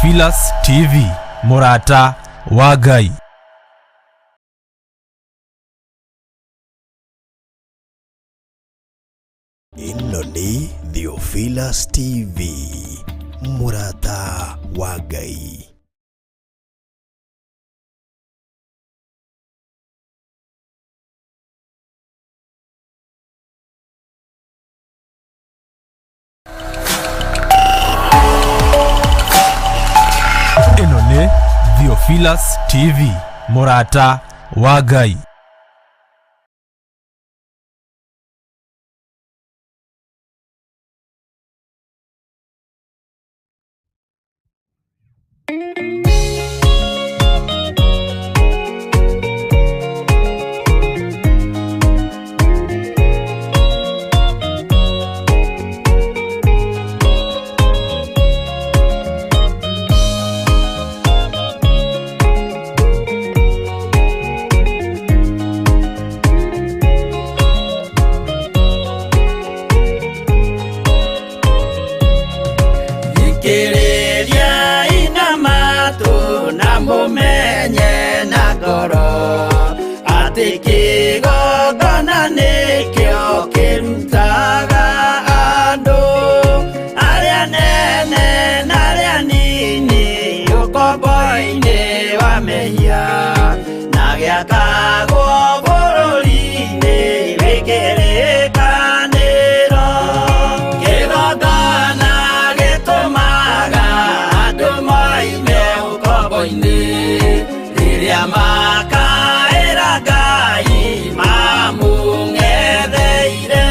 Theophilus TV, Murata wa Ngai. Ino ni Theophilus TV, Murata wa Ngai. Ino ni Theophilus TV, Murata wa Ngai. Kireria ina matu na mumenye na ngoro ati kigongona nikio kirutaga andu aria nene na aria nini ukombo-ini wa mehia na giakagwo bururi-ini wikirikaniro kigongona riria makaira Ngai mamung'etheire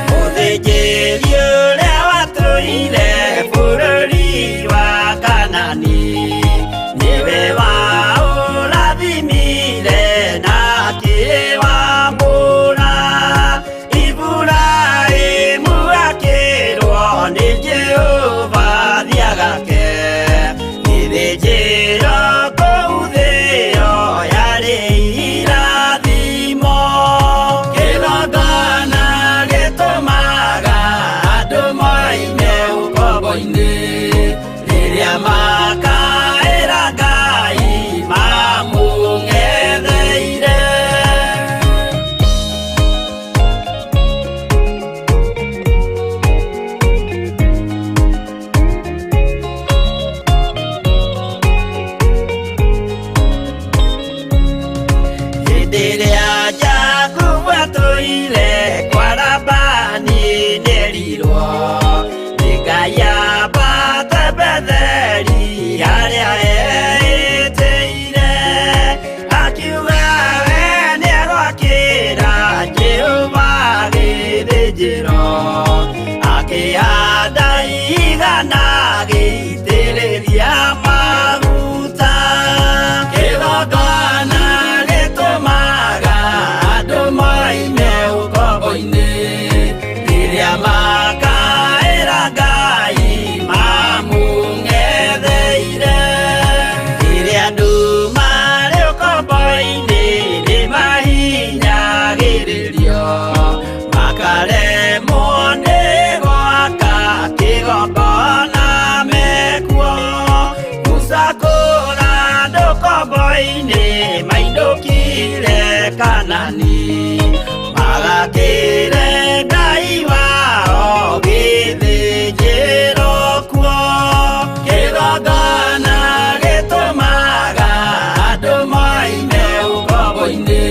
mũthĩnjĩri ũrĩa watũire bũrũri wa Kanani nĩwe waũrathimire na akĩwambũra Iburahĩmu akĩrwo nĩ Jehova thiagake gĩthĩnjĩro kũu thĩ yo yarĩ irathimo kĩgongona gĩtũmaga andũ moime ũkombo-inĩ rĩrĩa makaĩra Ngai mamũng'etheire. Rĩrĩa Jakubu atũire kwa Labani nĩerirwo nĩ Ngai ambate Betheli harĩa etĩire akiuga we nĩegwakĩra Jehova gĩthĩnjĩro akĩhanda igana gĩitĩrĩria maguta kĩgongona gĩtũmaga andũ moime ũkombo-inĩ rĩrĩa makaĩra Ngai mamũng'etheire rĩrĩa andũ marĩ ũkombo-inĩ nĩmahinyagĩrĩrio makaremwo nĩ gwaka kĩgongona mekuo gũcakũra andũ ũkombo-inĩ mainũkire Kanani magakĩre Ngai wao gĩthĩnjĩro kuo kĩgongona gĩtũmaga andũ moime ũkombo-inĩ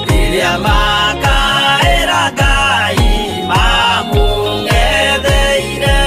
rĩrĩa makaĩra Ngai mamũng'etheire.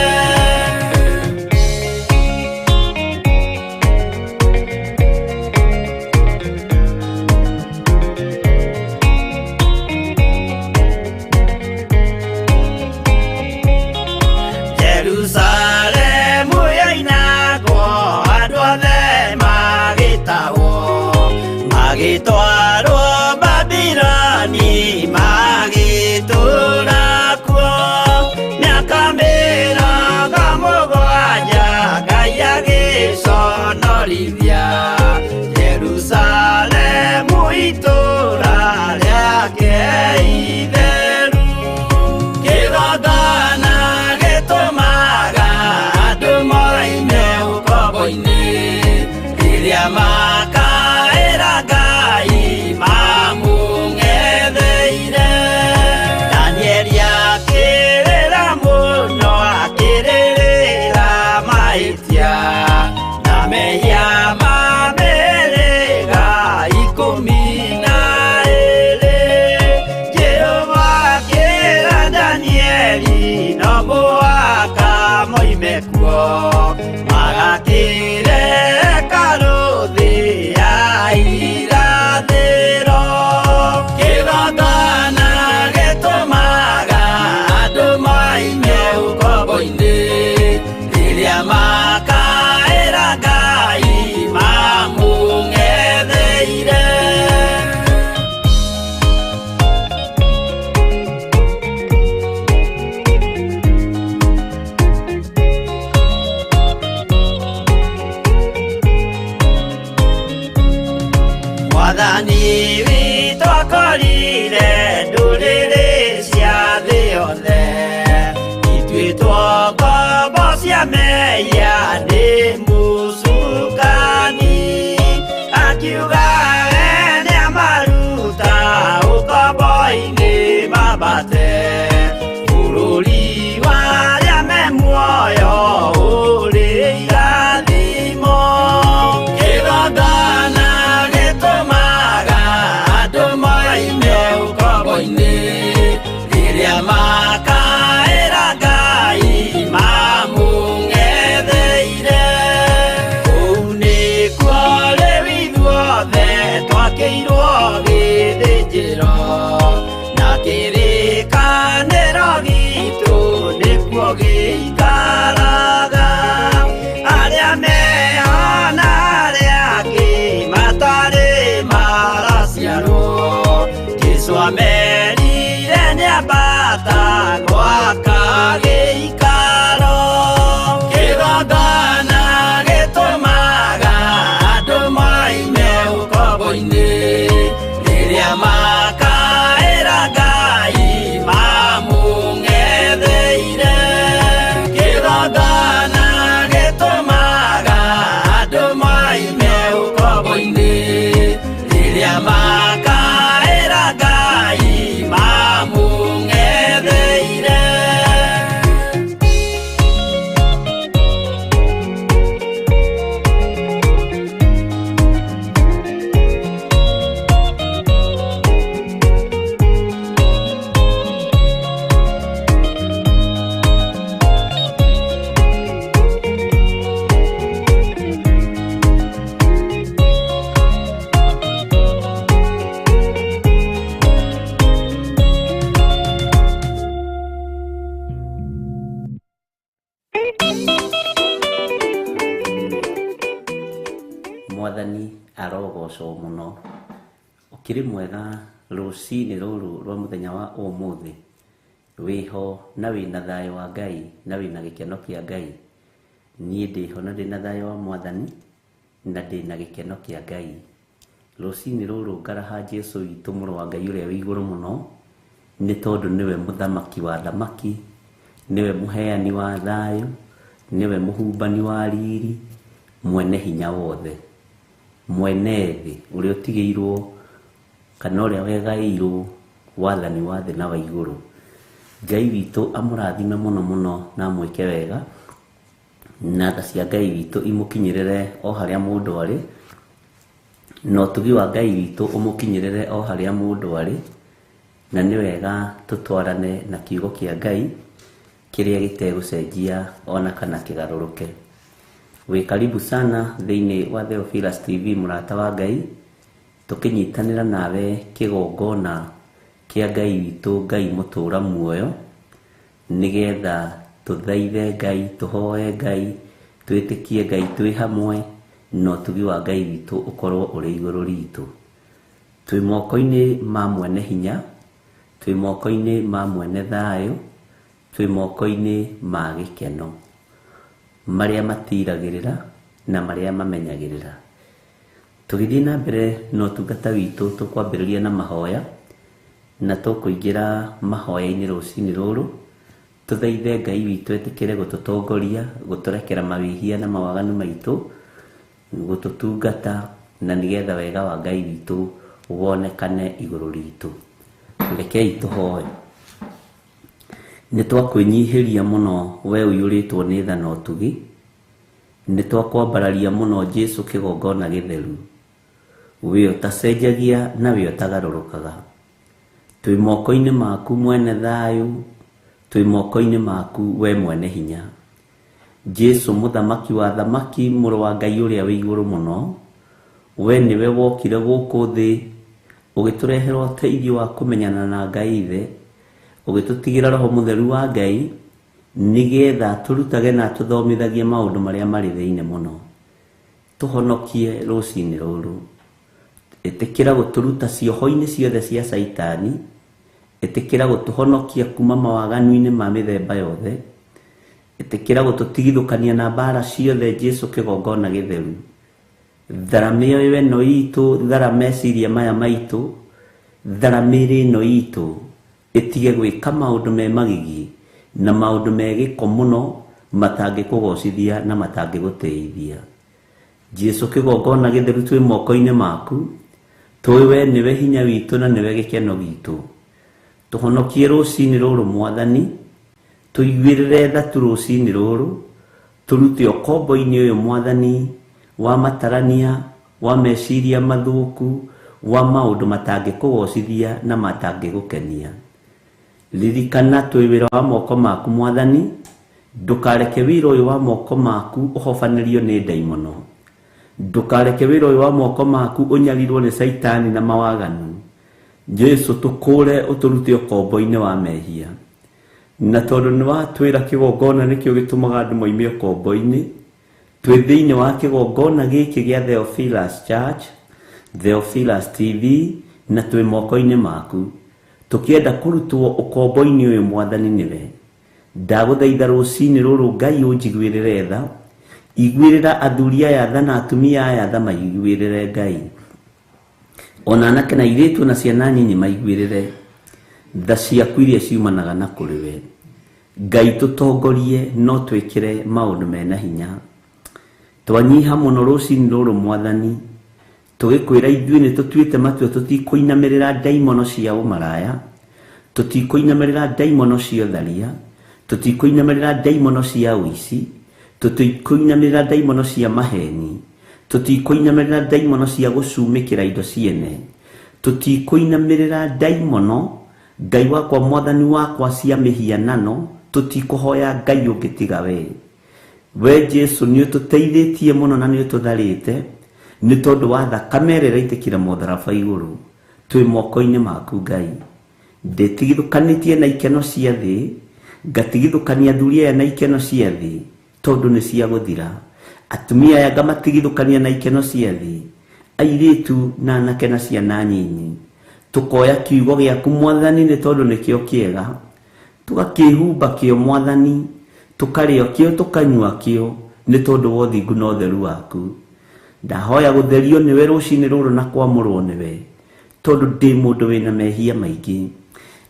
moinĩ mambate bũrũri warĩa me muoyo ũrĩ irathimo kĩgongona gĩtũmaga andũ moime ũkombo-inĩ rĩrĩa makaĩra Ngai mamũng'etheire kũu nĩkuo rĩu ithuothe twakĩirwo gĩthĩnjĩro na kĩrĩkanĩro gitũ nĩkuo gĩikaraga arĩa meho na arĩa angĩ matarĩ maraciarwo Jesũ amerire nĩambata gwaka gĩikaro kĩgongona gĩtũmaga andũ moime ũkombo-inĩ rĩrĩa makaĩra Ngai mamũng'etheire kĩgongona gĩtũmaga andũ moime ũkombo-inĩ rĩrĩa makaĩra Ngai mamũng'etheire. Mwathani arogocwo mũno ũkĩrĩ mwega rũcinĩ rũrũ rwa mũthenya wa ũmũthĩ wĩho na wĩna thayũ wa Ngai na wĩna gĩkeno kĩa Ngai. Niĩ ndĩho na ndĩna thayũ wa Mwathani na ndĩna gĩkeno kĩa Ngai. Rũcinĩ rũrũ ngaraha Jesũ witũ mũrũ wa Ngai ũrĩa wĩ igũrũ mũno nĩ tondũ nĩwe mũthamaki wa thamaki, nĩwe mũheani wa thayũ, nĩwe mũhumbani wa riri, mwene hinya wothe, mwene thĩ ũrĩa ũtigĩirwo kana ũrĩa wegaĩirwo wathani wa thĩ na wa igũrũ. Ngai witũ amũrathime mũno mũno na amwĩke wega na tha cia Ngai witũ imũkinyĩrĩre o harĩa mũndũ arĩ na ũtugi wa Ngai witũ ũmũkinyĩrĩre o harĩa mũndũ arĩ, na nĩ wega tũtwarane na kiugo kĩa Ngai kĩrĩa gĩtegũcenjia ona kana kĩgarũrũke. Wĩ karibu sana thĩinĩ wa Theophilus TV mũrata wa Ngai, tũkĩnyitanĩra nawe kĩgongona kĩa Ngai witũ, Ngai mũtũra muoyo, nĩgetha tũthaithe Ngai, tũhoe Ngai, twĩtĩkie Ngai twĩ hamwe na ũtugi wa Ngai witũ ũkorwo ũrĩ igũrũ ritũ. Twĩ moko-inĩ ma mwene hinya, twĩ moko-inĩ ma mwene thayũ, twĩ moko-inĩ ma gĩkeno marĩa matiragĩrĩra na marĩa mamenyagĩrĩra. Tũgĩthiĩ na mbere na ũtungata witũ, tũkwambĩrĩria na mahoya na tũkũingĩra mahoya-inĩ rũcinĩ rũrũ, tũthaithe Ngai witũ etĩkĩre gũtũtongoria, gũtũrekera mawĩhia na mawaganu maitũ, gũtũtungata na nĩgetha wega wa Ngai witũ wonekane igũrũ ritũ. Rekei tũhoe. Nĩ twakwĩnyihĩria mũno we ũiyũrĩtwo nĩ tha na ũtugi, nĩ twakwambararia mũno Jesũ kĩgongona gĩtheru, we ũtacenjagia na we ũtagarũrũkaga. Twĩ moko-inĩ maku mwene thayũ, twĩ moko-inĩ maku we mwene hinya. Jesũ mũthamaki wa thamaki, mũrũ wa Ngai ũrĩa wĩ igũrũ mũno, we nĩwe wokire gũkũ thĩ ũgĩtũrehera ũteithio wa kũmenyana na Ngai Ithe, ũgĩtũtigĩra Roho Mũtheru wa Ngai nĩgetha tũrutage na tũthomithagie maũndũ marĩa marĩ thĩinĩ mũno. Tũhonokie rũcinĩ rũrũ, ĩtĩkĩra gũtũruta cioho-inĩ ciothe cia Saitani, ĩtĩkĩra gũtũhonokia kuma mawaganu-inĩ ma mĩthemba yothe, ĩtĩkĩra gũtũtigithũkania na mbara ciothe Jesũ kĩgongona gĩtheru. Thara mĩoyo ĩno itũ, thara meciria maya maitũ, thara mĩĩrĩ ĩno itũ, ĩtige gwĩka maũndũ me magigi na maũndũ me gĩko mũno matangĩkũgocithia na matangĩgũteithia. Jesũ kĩgongona gĩtheru, twĩ moko-inĩ maku, tũĩ we nĩwe hinya witũ na nĩwe gĩkeno gitũ. tuhonokie rucini ruru Mwathani, tuiguirire tha tu rucini ruru, turute okombo-ini uyu Mwathani wa matarania, wa meciria mathuku, wa maundu matangikugocithia na matangigukenia. Ririkana twi wira wa moko maku Mwathani, ndukareke wira uyu wa moko maku uhofanirio ni daimono. Ndukareke wira uyu wa moko maku unyarirwo ni Saitani na mawaganu. Jesu tukure uturute okombo-ini wa mehia. Na tondu ni watwira kigongona nikio gitumaga andu moime okombo-ini, twi thiini wa kigongona giki gia Theophilus Church, Theophilus TV, na twi moko-ini maku tukienda kurutwo okombo-ini uyu Mwathani niwe. Ndaguthaitha rucini ruru Ngai unjiguirire tha, iguirira athuri aya tha na atumia aya tha maiguirire Ngai. Ona anake na airitu na ciana nyinyi maiguirire tha ciaku iria ciumanaga na kuriwe. Ngai tutongorie no twikire maundu mena hinya. Twanyiha muno rucini ruru Mwathani, tugikwira ithuĩ nĩ tũtuĩte matua tutikuinamirira daimono cia umaraya, tutikuinamirira daimono cia tharia, tutikuinamirira daimono cia uici, tutikuinamirira daimono cia maheni, tutikuinamirira daimono cia gucumikira indo ciene, tutikuinamirira daimono Ngai wakwa Mwathani wakwa cia mihianano, tutikuhoya Ngai ungitiga we Jesu ni ututeithĩtie muno na ni ututharĩte ni tondu wa thakame ĩrĩa ĩraitĩkire mũtharaba igũrũ. Twi moko-ini maku Ngai, nditigithũkanĩtie na ikeno cia thĩ, ngatigithũkania athuri aya na ikeno cia thĩ tondu nĩ cia gũthira. Atumia aya ngamatigithũkania na ikeno cia thĩ, airitu na anake na ciana nyinyi. Tukoya kiugo gĩaku Mwathani nĩ tondu nĩkĩo kĩega, tugakĩhumba kĩo Mwathani, tukarĩo kĩo tukanyua kĩo nĩ tondu wa ũthingu na ũtheru waku. Ndahoya gutherio niwe rucini ruru na kwamurwo niwe tondu ndi mundu wina mehia maingi.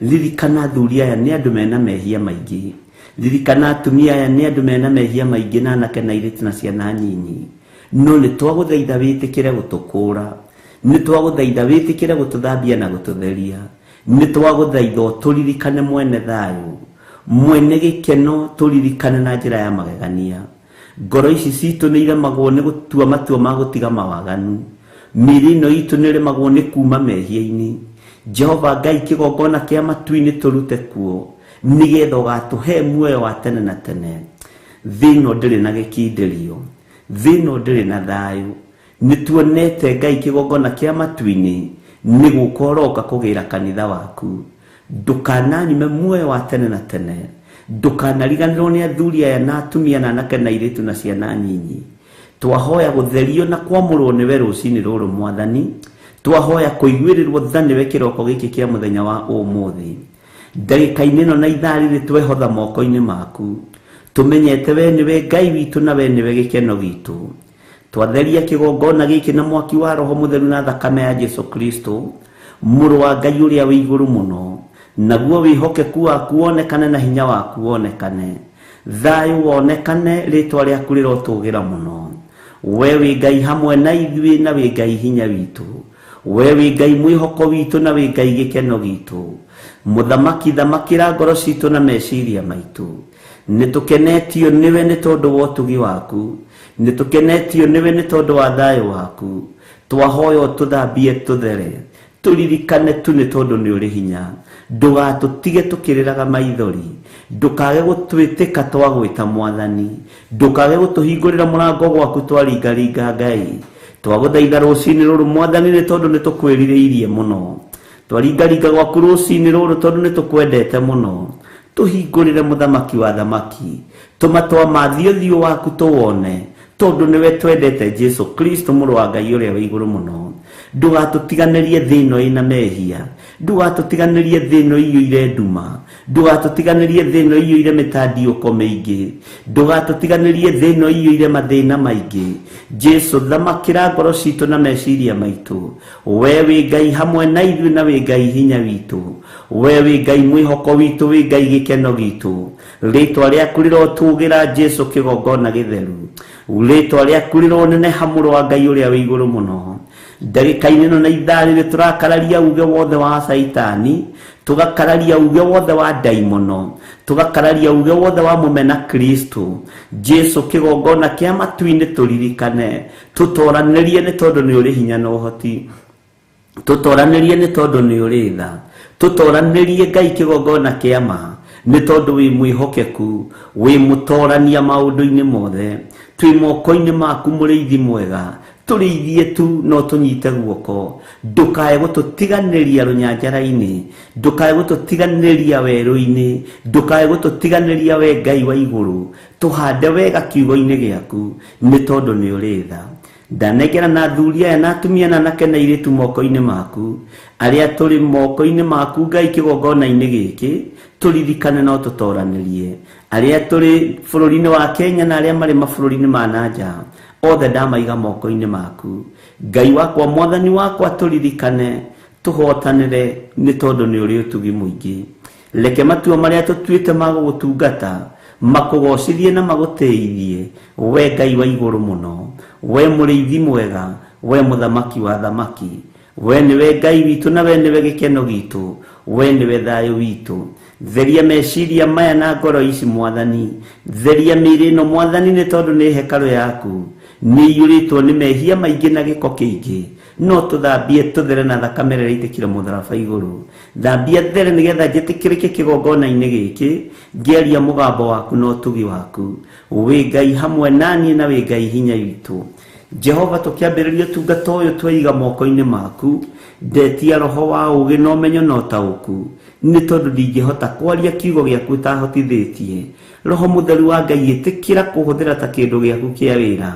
Ririkana athuri aya ni andu mena mehia maingi, ririkana atumia aya ni andu mena mehia maingi na anake na airitu na ciana nyinyi. No ni twaguthaitha witikire gutukura, ni twaguthaitha witikire gututhambia na gututheria, ni twaguthaitha uturirikane mwene thayu, mwene gikeno, turirikane na njira ya magegania. Ngoro ici citu nĩ iremagwo nĩ gũtua matua ma gũtiga mawaganu, mĩĩrĩ ĩno itũ nĩ ĩremagwo nĩ kuma mehia-inĩ. Jehova Ngai kĩgongona kĩa matu-inĩ tũrute kuo nĩgetha ũgatũhe muoyo wa tene na tene. Thĩ ĩno ndĩrĩ na gĩkindĩrio, thĩ ĩno ndĩrĩ na thayũ. Nĩ tuonete Ngai kĩgongona kĩa matu-inĩ nĩ gũka ũroka kũgĩra kanitha waku. Ndũkananyime muoyo wa tene na tene, ndukanariganirwo ni athuri aya na atumia na anake na airitu na ciana nyinyi. Twahoya gutherio na kwamurwo niwe rucini ruru Mwathani, twahoya kuiguirirwo tha niwe kiroko giki kia muthenya wa umuthi. Ndagika-inĩ ĩno na ithaa rĩrĩ twehotha moko-inĩ maku, tumenyete we niwe Ngai witu na we niwe gikeno gitu. Twatheria kigongona giki na mwaki wa Roho Mutheru na thakame ya Jesu Kristo, mũrũ wa Ngai ũrĩa wĩ igũrũ mũno. Naguo wihokeku waku wonekane na hinya waku wonekane, thayu wonekane, ritwa rĩaku rĩrotũgĩra mũno. We wĩ Ngai hamwe na ithuĩ na wĩ Ngai hinya witũ, we wĩ Ngai mwĩhoko witũ na wĩ Ngai gĩkeno gitũ. Mũthamaki thamakĩra ngoro citũ na meciria maitũ. Nĩtũkenetio nĩwe nĩ tondũ wa ũtugi waku, nĩtũkenetio nĩwe nĩ tondũ wa thayũ waku. Twahoya ũtũthambie tũthere, turirikane tu nĩ tondũ nĩ ũrĩ hinya. Ndũgatũtige tũkĩrĩraga maithori, ndũkage gũtwĩtĩka twagwĩta Mwathani, ndũkage gũtũhingũrĩra mũrango gwaku twaringaringa Ngai. Twagũthaitha rũcini rũrũ Mwathani nĩ tondũ nĩ tũkwĩrirĩirie mũno, twaringaringa gwaku rũcini rũrũ tondũ nĩ tũkwendete mũno. Tũhingũrĩre mũthamaki wa thamaki, tũmatwa mathiũthiũ waku tũwone tondu niwe twendete Jesu Kristo mũrũ wa Ngai ũrĩa wĩ igũrũ mũno. Ndũgatũtiganĩrie thĩ ĩno ĩna mehia, ndũgatũtiganĩrie thĩ ĩno ĩiyũire nduma, ndũgatũtiganĩrie thĩ ĩno ĩiyũire mĩtandiũko mĩingĩ, ndũgatũtiganĩrie thĩ ĩno ĩiyũire mathĩna maingĩ. Jesu thamakĩra ngoro citũ na meciria maitũ. We wĩ Ngai hamwe na ithuĩ na wĩ Ngai hinya witũ, we wĩ Ngai mwĩhoko witũ, wĩ Ngai gĩkeno gitũ. Rĩtwa rĩaku rĩrotũgĩra Jesu kĩgongona gĩtheru, rĩtwa rĩaku rĩroneneha mũrũ wa Ngai ũrĩa wĩ igũrũ mũno. ndagĩka-inĩ ĩno na ithaa rĩrĩ tũrakararia uge wothe wa Saitani, tugakararia uge wothe wa daimono, tugakararia uge wothe wa mũmena Kristo. Jesu kĩgongona kĩa matu-inĩ tũririkane, tũtoranĩrie nĩ tondũ nĩ ũrĩ hinya na ũhoti, tũtoranĩrie nĩ tondũ nĩ ũrĩ tha, tũtoranĩrie Ngai kĩgongona kĩa ma nĩ tondũ wĩ mwĩhokeku, wĩ mũtorania maũndũ-inĩ mothe. Twĩ moko-inĩ maku mũrĩithi mwega, tũrĩithie tu no tũnyite guoko, ndũkae gũtũtiganĩria rũnyanjara-inĩ, ndũkae gũtũtiganĩria werũ-inĩ, ndũkae gũtũtiganĩria we Ngai wa igũrũ, tũhande wega kiugo-inĩ gĩaku nĩ tondũ nĩ ũrĩ tha. Ndanengera na athuri aya na atumia na anake na airĩtu moko-inĩ maku, arĩa tũrĩ moko-inĩ maku Ngai kĩgongona-inĩ gĩkĩ, tũririkane no tũtoranĩrie, arĩa tũrĩ bũrũri-inĩ wa Kenya na arĩa marĩ mabũrũri-inĩ ma nanja, othe ndamaiga moko-inĩ maku. Ngai wakwa, mwathani wakwa, tũririkane, tũhotanĩre nĩ tondũ nĩ ũrĩ ũtugi mũingĩ. Reke matua marĩa tũtuĩte ma gũgũtungata makũgocithie na magũtĩithie, we Ngai wa igũrũ mũno, we mũrĩithi mwega, we mũthamaki wa thamaki. We nĩwe Ngai witũ na we nĩwe gĩkeno gitũ, we nĩwe thayũ witũ. Theria meciria maya na ngoro ici Mwathani, theria mĩĩrĩ ĩno Mwathani, nĩ tondũ nĩ hekarũ yaku, nĩ iyũrĩtwo nĩ mehia maingĩ na gĩko kĩingĩ. No tũthambie tũthere na thakame ĩrĩa ĩitĩkire mũtharaba igũrũ. Thambia there nĩgetha njĩtĩkĩrĩke kĩgongona-inĩ gĩkĩ, ngĩaria mũgambo waku na ũtugi waku. Wĩ Ngai hamwe naniĩ na wĩ Ngai hinya witũ. Jehova, tũkĩambĩrĩria ũtungata ũyũ twaiga moko-inĩ maku, ndetia roho wa ũũgĩ na ũmenyo na ũtaũku, nĩ tondũ ndingĩhota kwaria kiugo gĩaku ũtahotithĩtie. Roho mũtheru wa Ngai, ĩtĩkĩra kũhũthĩra ta kĩndũ gĩaku kĩa wĩra,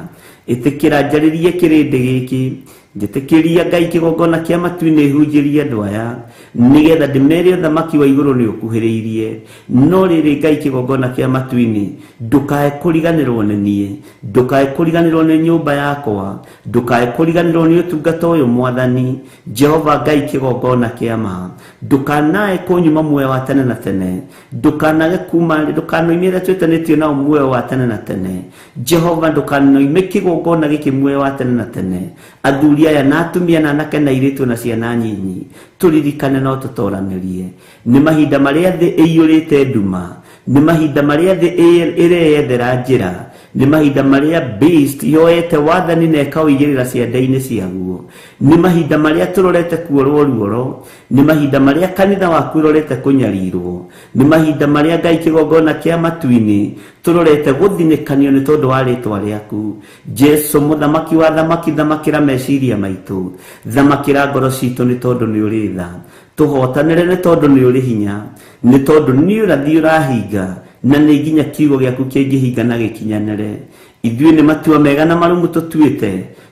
ĩtĩkĩra njarĩrie kĩrĩndĩ gĩkĩ, njĩtĩkĩria Ngai kĩgongona kĩa matu-inĩ ihunjĩrie andũ aya, nĩgetha ndĩmere ũthamaki wa igũrũ nĩ ũkuhĩrĩirie. No rĩrĩ Ngai kĩgongona kĩa matu-inĩ, ndũkae kũriganĩrwo nĩ niĩ, ndũkae kũriganĩrwo nĩ nyũmba yakwa, ndũkae kũriganĩrwo nĩ ũtungata ũyũ Mwathani. Jehova Ngai kĩgongona kĩa ma, ndũkanae kũnyuma muoyo wa tene na tene, ndũkanage kuma, ndũkanoimie arĩa twĩtanĩtio nao muoyo wa tene na tene. Jehova, ndũkanoime kĩgongona gĩkĩ muoyo wa tene na tene. Athuri aya na atumia na anake na airĩtu na ciana nyinyi, tũririkane no tũtoranĩrie. Nĩ mahinda marĩa thĩ ĩiyũrĩte nduma, nĩ mahinda marĩa thĩ ĩreyethera njĩra, nĩ mahinda marĩa beast yoete wathani na ĩkaũigĩrĩra ciande-inĩ ciaguo, nĩ mahinda marĩa tũrorete kuorwo ruoro, nĩ mahinda marĩa kanitha waku ũrorete kũnyarirwo, nĩ mahinda marĩa Ngai kĩgongona kĩa matu-inĩ tũrorete gũthinĩkanio nĩ tondũ wa rĩtwa rĩaku. Jesu mũthamaki wa thamaki, thamakĩra meciria maitũ, thamakĩra ngoro citũ nĩ tondũ nĩ ũrĩ tha. Tũhotanĩre nĩ tondũ nĩ ũrĩ hinya, nĩ tondũ nĩ ũrathi ũrahinga, na nĩ nginya kiugo gĩaku kĩngĩhinga na gĩkinyanĩre. Ithuĩ nĩ matua mega na marumu tũtuĩte,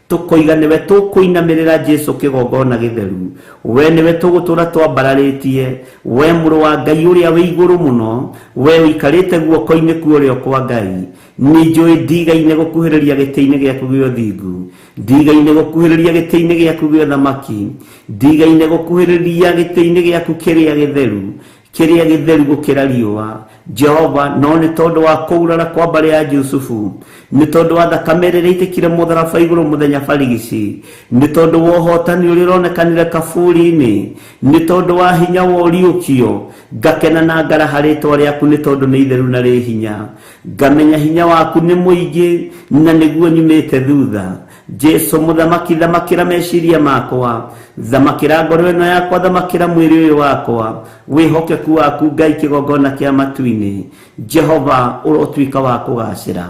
tũkoiga nĩwe tũkũinamĩrĩra Jesu kĩgongona gĩtheru. We nĩwe tũgũtũra twambararĩtie, we mũrũ wa Ngai ũrĩa wĩ igũrũ mũno, we ũikarĩte guoko-inĩ kuorĩo kwa Ngai. Nĩ njũĩ ndigaine gũkuhĩrĩria gĩtĩ-inĩ gĩaku gĩa ũthingu, ndigaine gũkuhĩrĩria gĩtĩ-inĩ gĩaku gĩa ũthamaki, ndigaine gũkuhĩrĩria gĩtĩ-inĩ gĩaku kĩrĩa gĩtheru gũkĩra riũa. Jehova, no nĩ tondũ wa kũurara kwa mbarĩ ya Jusufu, nĩ tondũ wa thakame ĩrĩa ĩitĩkire mũtharaba igũrũ mũthenya barigici, nĩ tondũ wa ũhotani ũrĩa ũronekanire kaburi-inĩ, nĩ tondũ wa hinya wa ũriũkio, ngakena na ngaraha rĩtwa rĩaku nĩ tondũ nĩ itheru na rĩ hinya. Ngamenya hinya waku nĩ mũingĩ na nĩguo nyumĩte thutha. Jesu mũthamaki, thamakĩra meciria makwa, thamakĩra ngoro ĩno yakwa, thamakĩra mwĩrĩ ũyũ wakwa, wĩhokeku waku Ngai kĩgongona kĩa matu-inĩ. Jehova, ũrotuĩka wa kũgacĩra.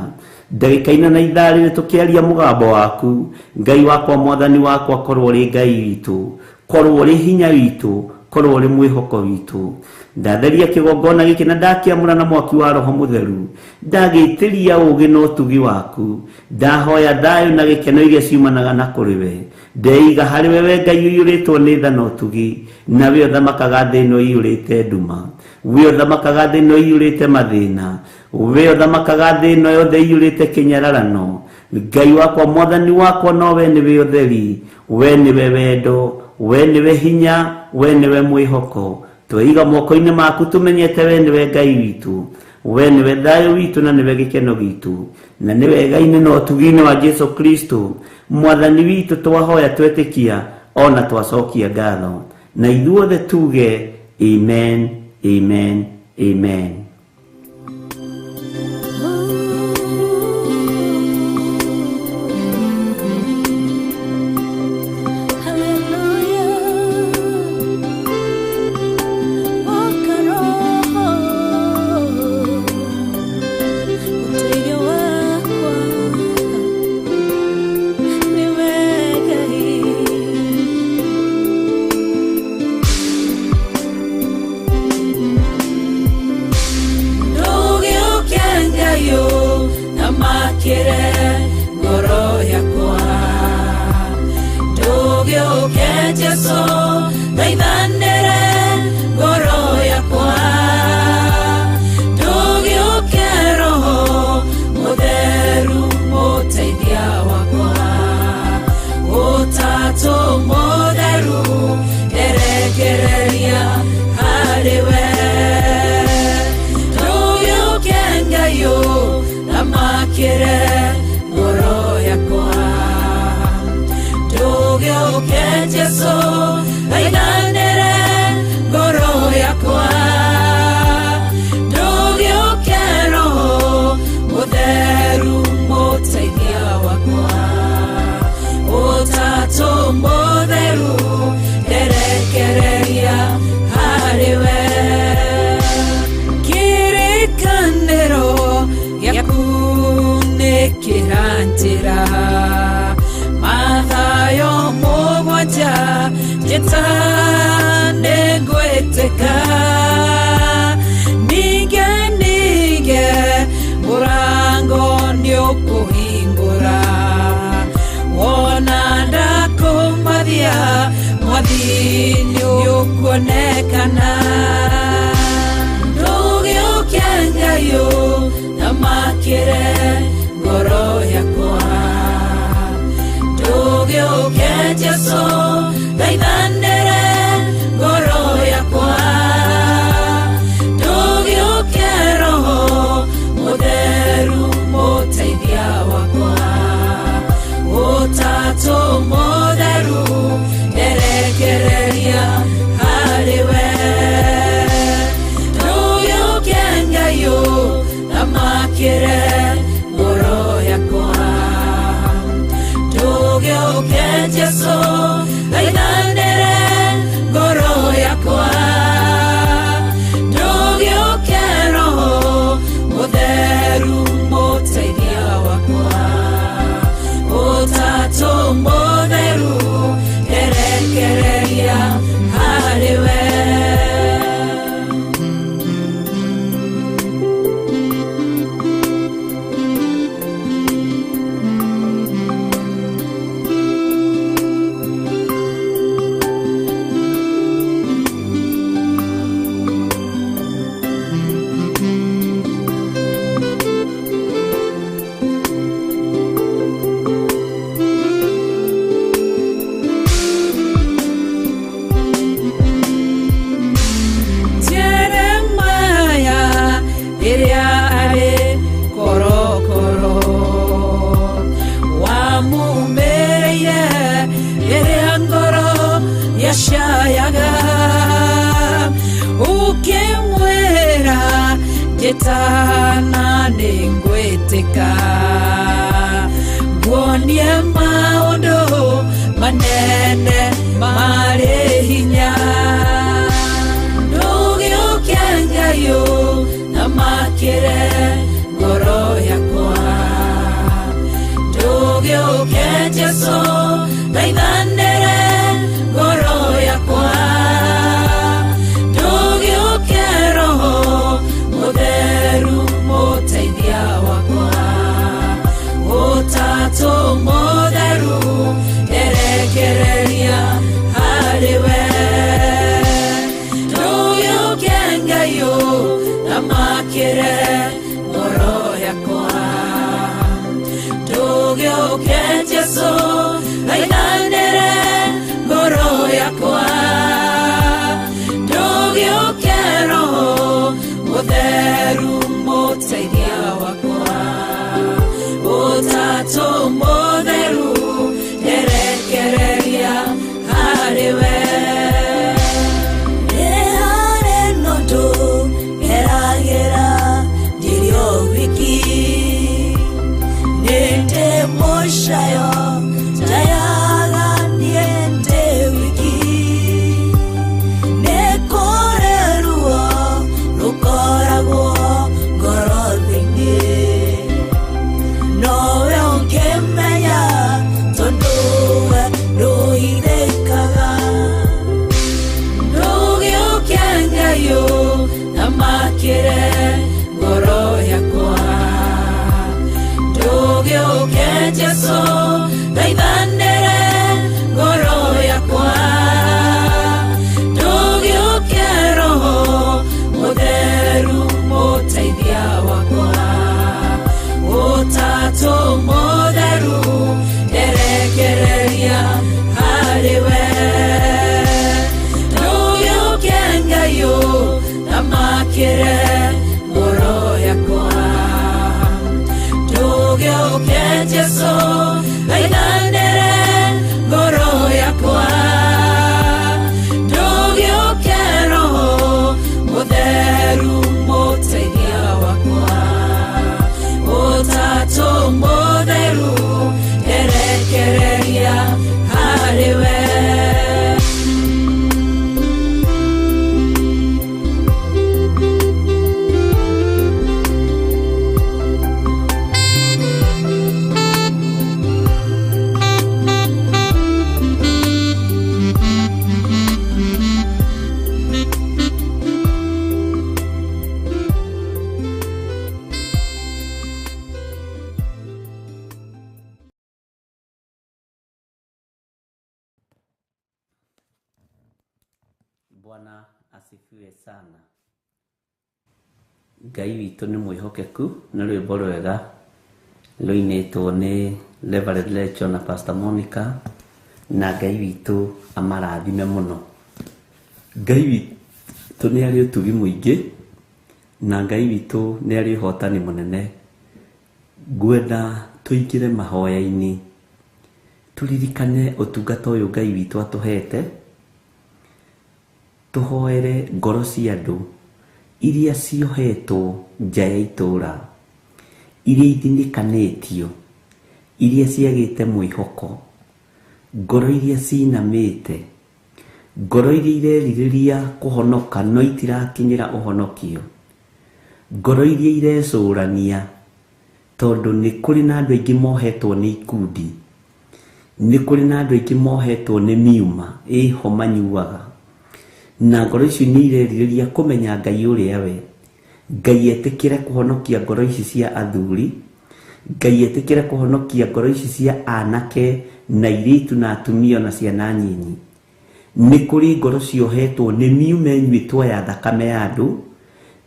Ndagĩka-inĩ na ithaa rĩrĩ tũkĩaria mũgambo waku, Ngai wakwa, mwathani wakwa, korwo ũrĩ Ngai witũ, korwo ũrĩ hinya witũ, korwo ũrĩ mwĩhoko witũ. Ndatheria kĩgongona gĩkĩ na ndakĩamũra na mwaki wa Roho Mũtheru, ndagĩitĩria ũũgĩ na ũtugi waku, ndahoya thayũ na gĩkeno iria ciumanaga na kũrĩ we. Ndeiga harĩ we Ngai ũiyũrĩtwo nĩ tha na ũtugi, nawe ũthamakaga thĩ ĩno ĩiyũrĩte nduma, we ũthamakaga thĩ ĩno ĩiyũrĩte mathĩna, we ũthamakaga thĩ ĩno yothe ĩiyũrĩte kĩnyararano. Ngai wakwa, mwathani wakwa, no we nĩwe ũtheri, we nĩwe wendo, we nĩwe hinya, we nĩwe mwĩhoko. Twaiga moko-inĩ maku tũmenyete we nĩwe Ngai witũ, we niwe thayo witu na niwe gikeno gitu na niwe gaine no tugine wa Jesu Kristo mwathani witu twahoya twetikia ona twacokia ngatho na ithuothe tuge amen amen amen. Asifiwe sana. Ngai witũ nĩ mwĩhokeku na rwĩmbo rwega rũinĩtwo nĩ Reverend Lecho na Pastor Monica, na Ngai witũ amarathime mũno. Ngai witũ nĩ arĩ ũtugi mũingĩ, na Ngai witũ nĩ arĩ ũhotani mũnene. Ngwenda tũingĩre mahoya-inĩ, turirikane ũtungata ũyũ Ngai witũ atũhete, tuhoere ngoro cia andũ iria ciohetwo nja ya itũra, iria ithinĩkanĩtio, iria ciagĩte mwĩhoko, ngoro iria cinamĩte, ngoro iria irerirĩria kũhonoka no itirakinyĩra ũhonokio, ngoro iria irecũrania tondũ nĩ kũrĩ na andũ aingĩ mohetwo nĩ ikundi, nĩ kũrĩ na andũ aingĩ mohetwo nĩ miuma ĩho manyuaga, na ngoro ici nĩ irerirĩria kũmenya Ngai ũrĩa we. Ngai etĩkĩre kũhonokia ngoro ici cia athuri, Ngai etĩkĩre kũhonokia ngoro ici cia anake na airĩtu na atumia na ciana nyinyi. Nĩ kũrĩ ngoro ciohetwo nĩ miuma ĩnyuĩtwo ya thakame ya andũ,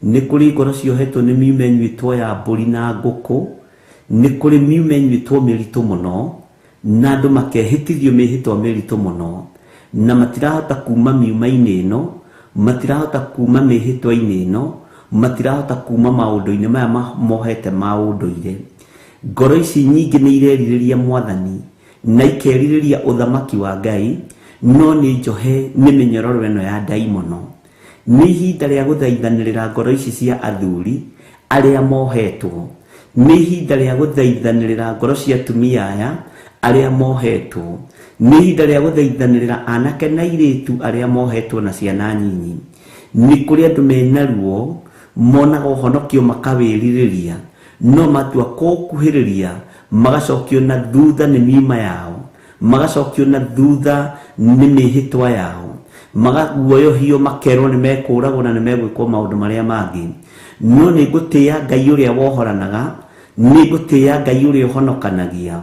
nĩ kũrĩ ngoro ciohetwo nĩ miuma ĩnyuĩtwo ya mbũri na ngũkũ, nĩ kũrĩ miuma ĩnyuĩtwo mĩritũ mũno, na andũ makehĩtithio mĩhĩtwa mĩritũ mũno, na matirahota kuma miuma-inĩ ĩno, matirahota kuma mĩhĩtwa-inĩ ĩno, matirahota kuma maũndũ-inĩ maya mohete ma ũndũire. Ngoro ici nyingĩ nĩ irerirĩria Mwathani na ikerirĩria ũthamaki wa Ngai, no nĩ njohe nĩ mĩnyororo ĩno ya ndaimono. Nĩ ihinda rĩa gũthaithanĩrĩra ngoro ici cia athuri arĩa mohetwo, nĩ ihinda rĩa gũthaithanĩrĩra ngoro cia atumia aya arĩa mohetwo, nĩ ihinda rĩa gũthaithanĩrĩra anake na airĩtu arĩa mohetwo na ciana nyinyi. Nĩ kũrĩ andũ mena ruo monaga ũhonokio makawĩrirĩria, no matua kũũkuhĩrĩria magacokio na thutha nĩ miuma yao, magacokio na thutha nĩ mĩhĩtwa yao, magaguoyohio makerwo nĩ mekũragwo na nĩ megwĩkwo maũndũ marĩa mangĩ. No nĩ ngũtĩĩa Ngai ũrĩa wohoranaga, nĩ ngũtĩĩa Ngai ũrĩa ũhonokanagia,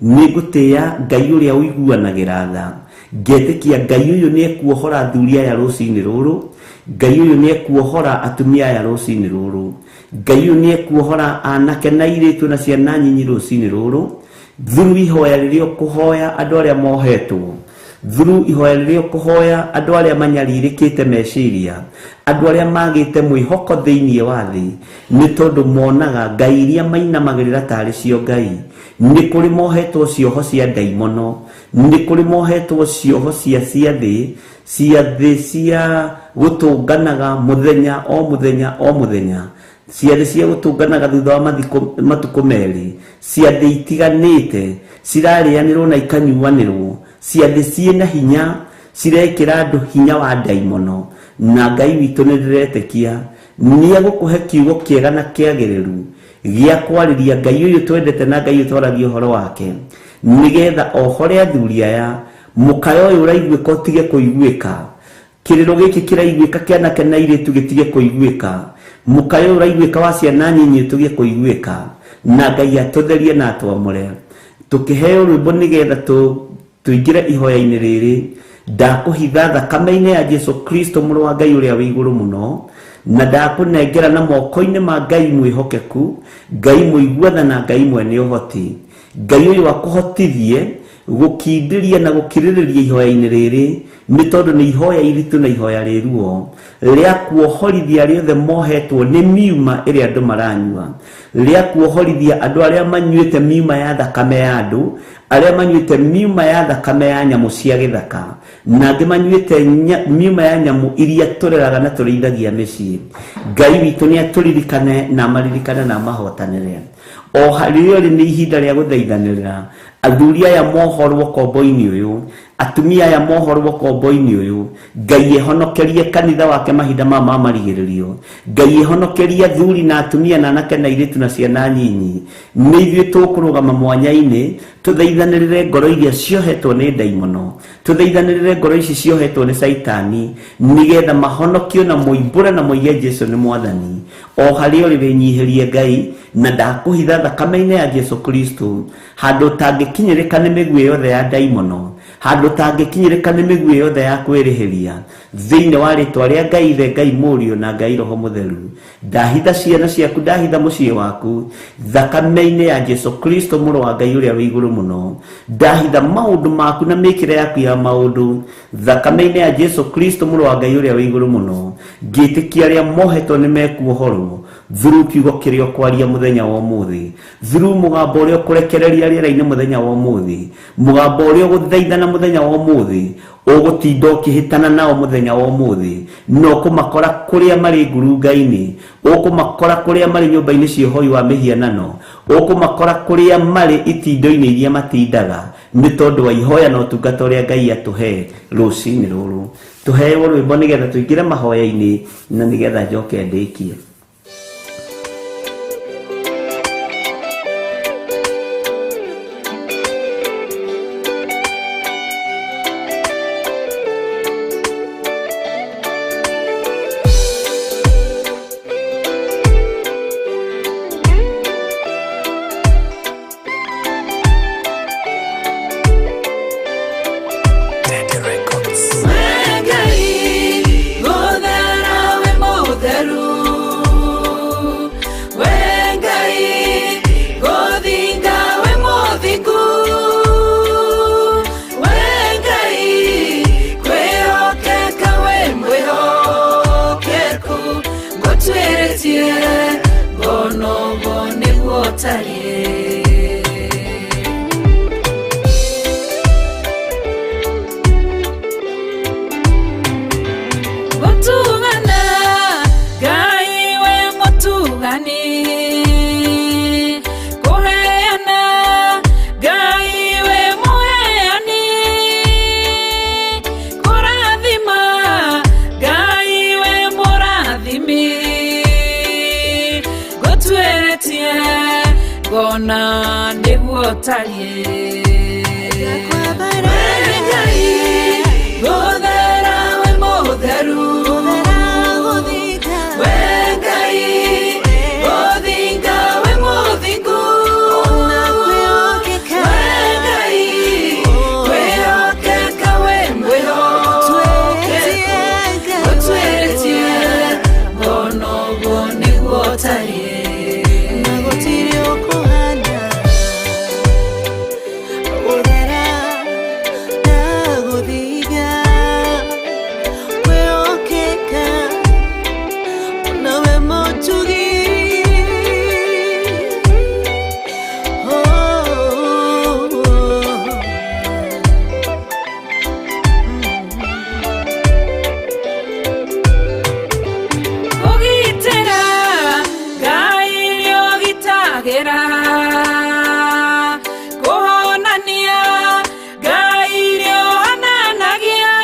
nĩ ngũtĩĩa Ngai ũrĩa ũiguanagĩra tha. Ngetĩkia Ngai ũyũ nĩ ekuohora athuri aya rũcinĩ rũrũ, Ngai ũyũ nĩ ekuohora atumia aya rũcinĩ rũrũ, Ngai ũyũ nĩ ekuohora anake na airĩtu na ciana nyinyi rũcinĩ rũrũ, through ihoya rĩrĩa ũkũhoya andũ arĩa mohetwo, through ihoya rĩrĩa ũkũhoya andũ arĩa manyarirĩkĩte meciria, andũ arĩa magĩte mwĩhoko thĩinĩ wa thĩ, nĩ tondũ monaga Ngai iria mainamagĩrĩra tarĩ cio Ngai. Nĩ kũrĩ mohetwo cioho cia ndaimono, nĩ kũrĩ mohetwo cioho cia thĩ cia gũtũnganaga mũthenya o mũthenya o mũthenya, ciathĩ cia gũtũnganaga thutha wa matukũ merĩ, ciathĩ itiganĩte cirarĩanĩrwo na ikanyuanĩrwo, ciathĩ ciĩna hinya cirekĩra andũ hinya wa ndaimono. Na Ngai witũ nĩ ndĩretĩkia nĩ egũkũhe kiugo kĩega na kĩagĩrĩru gĩa kwarĩria Ngai ũyũ twendete na Ngai ũyũ twaragia ũhoro wake, nĩgetha ohore athuri aya. Mũkayo ũyũ ũraiguĩka ũtige kũiguĩka, kĩrĩro gĩkĩ kĩraiguĩka kĩa anake na airĩtu gĩtige kũiguĩka, mũkayo ũyũ ũraiguĩka wa ciana nyinyi ũtige kũiguĩka, na Ngai atũtherie na atwamũre. Tũkĩheo rwĩmbo nĩgetha tũingĩre ihoya-inĩ rĩrĩ, ndakũhitha thakame-inĩ ya Jesu Kristo mũrũ wa Ngai ũrĩa wĩ igũrũ mũno, na ndakũnengera na moko-inĩ ma Ngai mwĩhokeku, Ngai mũiguatha na Ngai mwene ũhoti. Ngai ũyũ akũhotithie gũkindĩria na gũkirĩrĩria ihoya-inĩ rĩrĩ, nĩ tondũ nĩ ihoya iritũ na ihoya rĩruo rĩa kuohorithia rĩothe mohetwo nĩ miuma ĩrĩa andũ maranyua, rĩa kuohorithia andũ arĩa manyuĩte miuma ya thakame ya andũ, arĩa manyuĩte miuma ya thakame ya nyamũ cia gĩthaka, na angĩ manyuĩte miuma ya nyamũ iria tũreraga na tũrĩithagia mĩciĩ. Ngai witũ nĩ atũririkane na amaririkane na amahotanĩre. O harĩ rĩo nĩ ihinda rĩa gũthaithanĩrĩra athuri aya mohorwo kombo-inĩ ũyũ, atumia aya mohorwo kombo-inĩ ũyũ. Ngai ehonokerie kanitha wake mahinda ma marigĩrĩrio, Ngai ehonokerie athuri na atumia na anake na airĩtu na ciana nyinyi. Nĩ ithuĩ tũkũrũgama mwanya-inĩ tũthaithanĩrĩre ngoro iria ciohetwo nĩ ndaimono, tũthaithanĩrĩre ngoro ici ciohetwo nĩ Saitani, nĩgetha mahonokio na moimbũre na moige Jesu nĩ Mwathani. O harĩ o rĩnyihĩrie Ngai, na ndakũhitha thakame-inĩ ya Jesu Kristo, handũ tangĩkinyĩrĩka nĩ mĩguĩ yothe ya ndaimono, handu tangikinyirika ni miguu yothe ya kwirihiria thiini wa ritwa ria Ngai Ithe, Ngai Murio na Ngai Roho Mutheru. Ndahitha ciana ciaku, ndahitha mucii waku thakame-ini ya Jesu Kristo muru wa Ngai uria wi iguru muno. Ndahitha maundu maku na mikire yaku ya maundu thakame-ini ya Jesu Kristo muru wa Ngai uria wi iguru muno. Ngitikia ria mohetwo ni mekuohorwo through kiugo kirio kwaria muthenya wa umuthi, through mugambo uria kurekereria riera-ini muthenya wa umuthi, mugambo uria guthaithana muthenya wa umuthi, ugutinda ukihitana nao muthenya wa umuthi, no kumakora kuria mari ngurunga-ini, ukumakora kuria mari nyumba-ini ciohoi wa mihianano, ukumakora kuria mari itindo-ini iria matindaga, ni tondu wa ihoya na utungata uria Ngai atuhe rucini ruru. Tuheyo rwimbo nigetha tuingire mahoya-ini na nigetha njoke ndikie. Gona niguo tarie gothera we mutheru wengai gothinga we muthingu wengai kwihokeka we mwihokeku gutweretie gona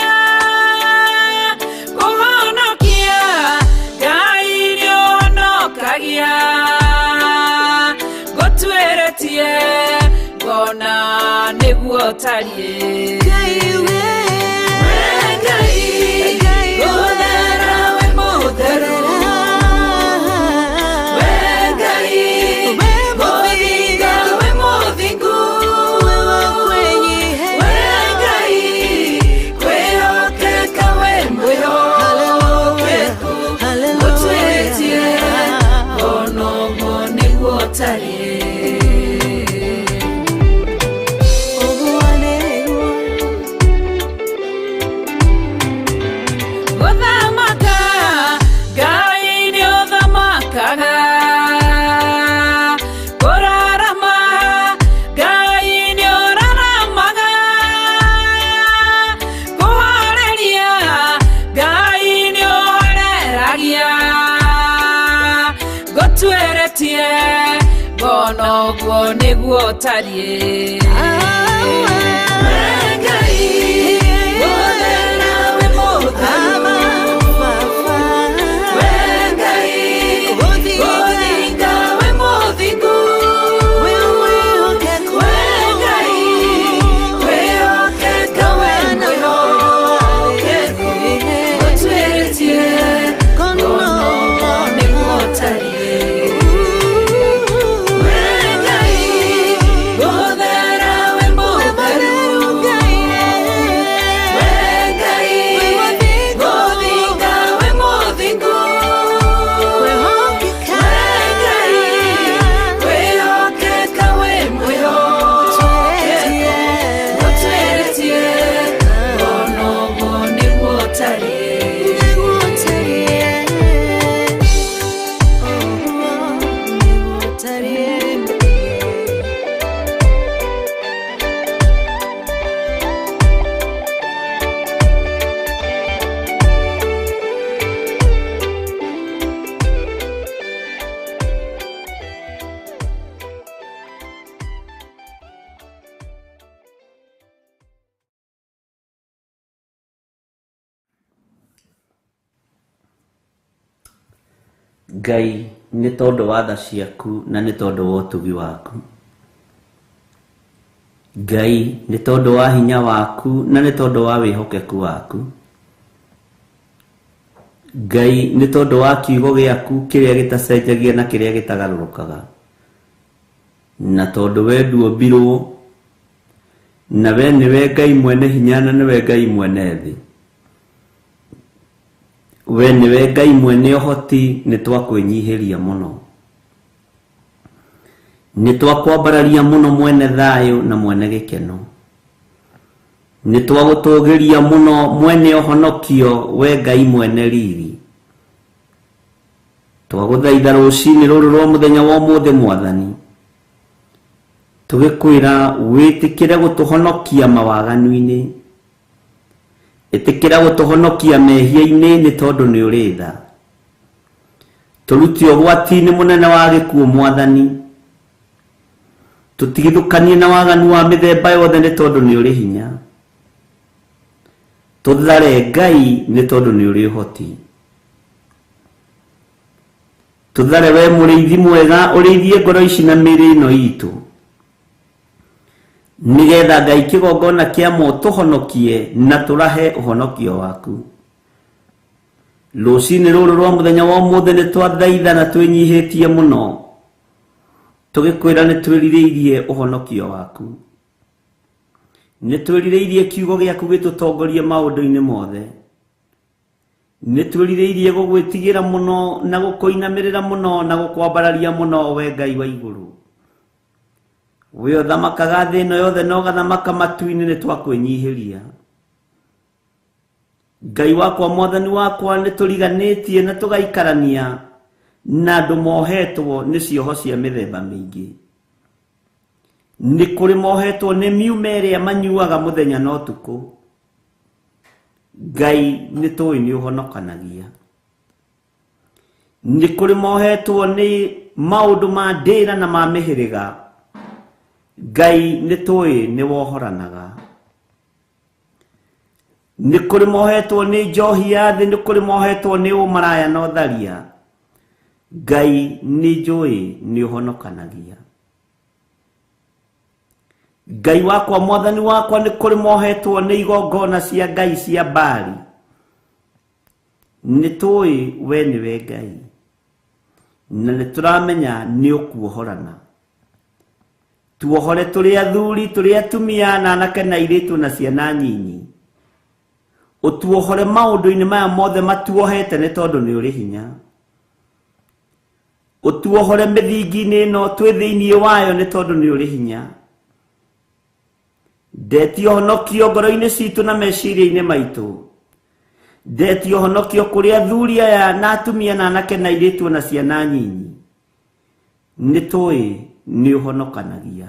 uguo niguo tarie gona niguo tarie gono guo niguo tarie Ngai nĩ tondũ wa tha ciaku na nĩ tondũ wa ũtugi waku. Ngai nĩ tondũ wa hinya waku na nĩ tondũ wa wĩhokeku waku. Ngai nĩ tondũ wa kiugo gĩaku kĩrĩa gĩtacenjagia na kĩrĩa gĩtagarũrũkaga. Na tondũ we nduombirwo, na we nĩwe Ngai mwene hinya na nĩwe Ngai mwene thĩ. We nĩwe Ngai mwene ũhoti, nĩ twakwĩnyihĩria mũno. Nĩ twakwambararia mũno mwene thayũ na mwene gĩkeno. Nĩ twagũtũgĩria mũno mwene ũhonokio, we Ngai mwene riri. Twagũthaitha rũcinĩ rũrũ rwa mũthenya wa ũmũthĩ Mwathani, tũgĩkwĩra wĩtĩkĩre gũtũhonokia mawaganu-inĩ, ĩtĩkĩra gũtũhonokia mehia-inĩ nĩ tondũ nĩ ũrĩ tha. Tũrutie ũgwati-inĩ mũnene wa gĩkuũ Mwathani, tũtigithũkanie na waganu wa mĩthemba yothe nĩ tondũ nĩ ũrĩ hinya. Tũthare Ngai nĩ tondũ nĩ ũrĩ ũhoti. Tũthare we mũrĩithi mwega, ũrĩithie ngoro ici na mĩĩrĩ ĩno itũ, nĩgetha Ngai kĩgongona kĩa mo tũhonokie na tũrahe ũhonokio waku. Rũcinĩ rũrũ rwa mũthenya wa ũmũthĩ nĩ twathaitha na twĩnyihĩtie mũno, tũgĩkwĩra nĩ twĩrirĩirie ũhonokio waku. Nĩ twĩrirĩirie kiugo gĩaku gĩtũtongorie maũndũ-inĩ mothe. Nĩ twĩrirĩirie gũgwĩtigĩra mũno na gũkũinamĩrĩra mũno na gũkwambararia mũno, we Ngai wa igũrũ. We ũthamakaga thĩ ĩno yothe na ũgathamaka matu-inĩ, nĩ twakwĩnyihĩria. Ngai wakwa, Mwathani wakwa, nĩ tũriganĩtie na tũgaikarania na andũ mohetwo nĩ cioho cia mĩthemba mĩingĩ. Nĩ kũrĩ mohetwo nĩ miuma ĩrĩa manyuaga mũthenya na ũtukũ. Ngai nĩ tũĩ nĩ ũhonokanagia. Nĩ kũrĩ mohetwo nĩ maũndũ ma ndĩra na ma mĩhĩrĩga. Ngai nĩ tũĩ nĩ wohoranaga. Nĩ kũrĩ mohetwo nĩ njohi ya thĩ, nĩ kũrĩ mohetwo nĩ ũmaraya na ũtharia. Ngai nĩ njũĩ nĩ ũhonokanagia. Ngai wakwa, Mwathani wakwa, nĩ kũrĩ mohetwo nĩ igongona cia Ngai cia Baali. Nĩ tũĩ we nĩwe Ngai, na nĩ tũramenya nĩ ũkuohorana. Tuohore tũrĩ athuri, tũrĩ atumia na anake na airĩtu na ciana nyinyi. Ũtuohore maũndũ-inĩ maya mothe matuohete nĩ tondũ nĩ ũrĩ hinya. Ũtuohore mĩthingi-inĩ ĩno twĩ thĩinĩ wayo nĩ tondũ nĩ ũrĩ hinya. Ndetie ũhonokio ngoro-inĩ citũ na meciria-inĩ maitũ. Ndetie ũhonokio kũrĩ athuri aya na atumia na anake na airĩtu na ciana nyinyi. Nĩ tũĩ nĩ ũhonokanagia.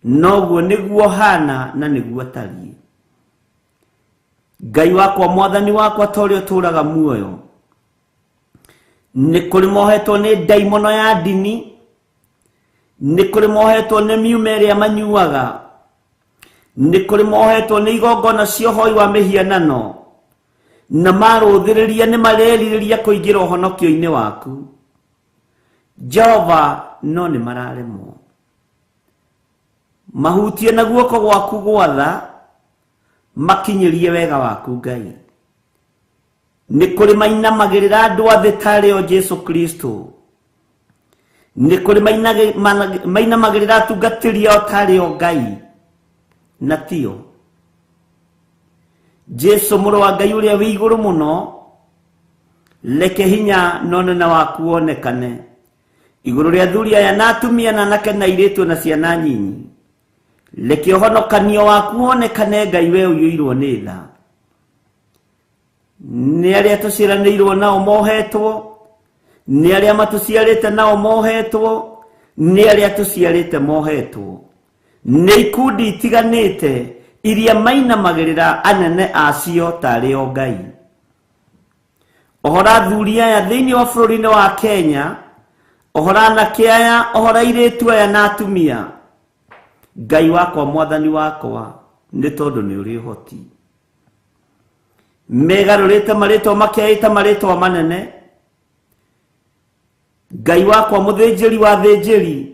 Noguo nĩguo hana na nĩguo tariĩ. Ngai wakwa, Mwathani wakwa, ta ũrĩa ũtũũraga muoyo, nĩ kũrĩ mohetwo nĩ ndaimono ya ndini. Nĩ kũrĩ mohetwo nĩ miuma ĩrĩa manyuaga. Nĩ kũrĩ mohetwo nĩ igongona cia ũhoi wa mĩhianano, na marũthĩrĩria nĩ marerirĩria kũingĩra ũhonokio-inĩ waku. Jehova, no nĩ mararemwo. Mahutie na guoko gwaku gwatha, makinyĩrie wega waku Ngai. Nĩ kũrĩ mainamagĩrĩra andũ a thĩ tarĩ o Jesu Kristo. Nĩ kũrĩ mainamagĩrĩra atungatĩri ao tarĩ o Ngai, na tio. Jesu mũrũ wa Ngai ũrĩa wĩ igũrũ mũno, reke hinya na ũnene waku wonekane igũrũ rĩa athuri aya na atumia na anake na airĩtu na ciana nyinyi. Reke ũhonokanio waku wonekane, Ngai we ũiyũirwo nĩ tha. Nĩ arĩa tũciaranĩirwo nao mohetwo, nĩ arĩa matũciarĩte nao mohetwo, nĩ arĩa tũciarĩte mohetwo. Nĩ ikundi itiganĩte iria mainamagĩrĩra anene acio tarĩ o Ngai. Ohora athuri aya thĩinĩ wa bũrũri-inĩ wa Kenya, ohora anake aya, ohora airĩtu aya na atumia. Ngai wakwa, Mwathani wakwa, nĩ tondũ nĩ ũrĩ ũhoti. Megarũrĩte marĩtwa makeĩta marĩtwa manene. Ngai wakwa mũthĩnjĩri wa thĩnjĩri,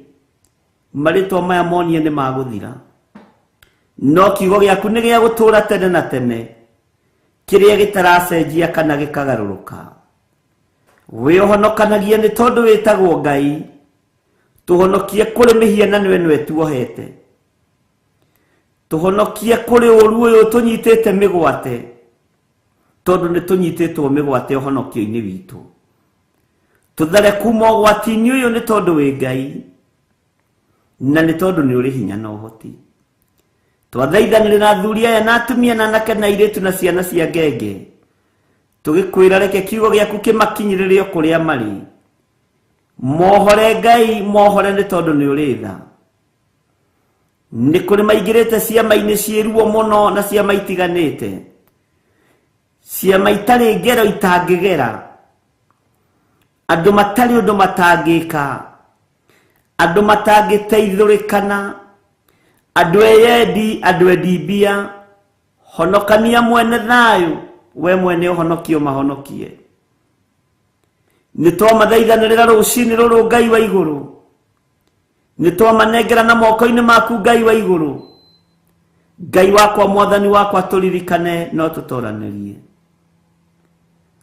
marĩtwa maya monie nĩ magũthira, no kiugo gĩaku nĩ gĩa gũtũũra tene na tene, kĩrĩa gĩtaracenjia kana gĩkagarũrũka. Wĩhonokanagie nĩ tondũ wĩtagwo Ngai, tũhonokie kũrĩ mĩhianano ĩno tuohete, tũhonokie kũrĩ ũũru ũyũ tũnyitĩte mĩgwate, tondũ nĩ tũnyitĩtwo mĩgwate ũhonokio-inĩ witũ. Tũthare kuma ũgwati-inĩ ũyũ nĩ tondũ wĩ Ngai, na nĩ tondũ nĩ ũrĩ hinya na ũhoti. Twathaithanĩrĩra athuri aya na atumia na anake na airĩtu na ciana cia ngenge, tũgĩkwĩra reke kiugo gĩaku kĩmakinyĩrĩre kũrĩa marĩ. Mohore Ngai, mohore nĩ tondũ nĩ ũrĩ tha. Nĩ kũrĩ maingĩrĩte ciama-inĩ ciĩruo mũno na ciama itiganĩte, ciama itarĩ ngero itangĩgera, andũ matarĩ ũndũ matangĩka, andũ matangĩteithũrĩkana, andũ eyendi, andũ endi mbia. Honokania mwene thayũ, we mwene ũhonokio mahonokie. Nĩ twamathaithanĩrĩra rũciinĩ rũrũ Ngai wa igũrũ, nĩ twamanengera na moko-inĩ maku Ngai wa igũrũ. Ngai wakwa, mwathani wakwa, tũririkane no tũtoranĩrie.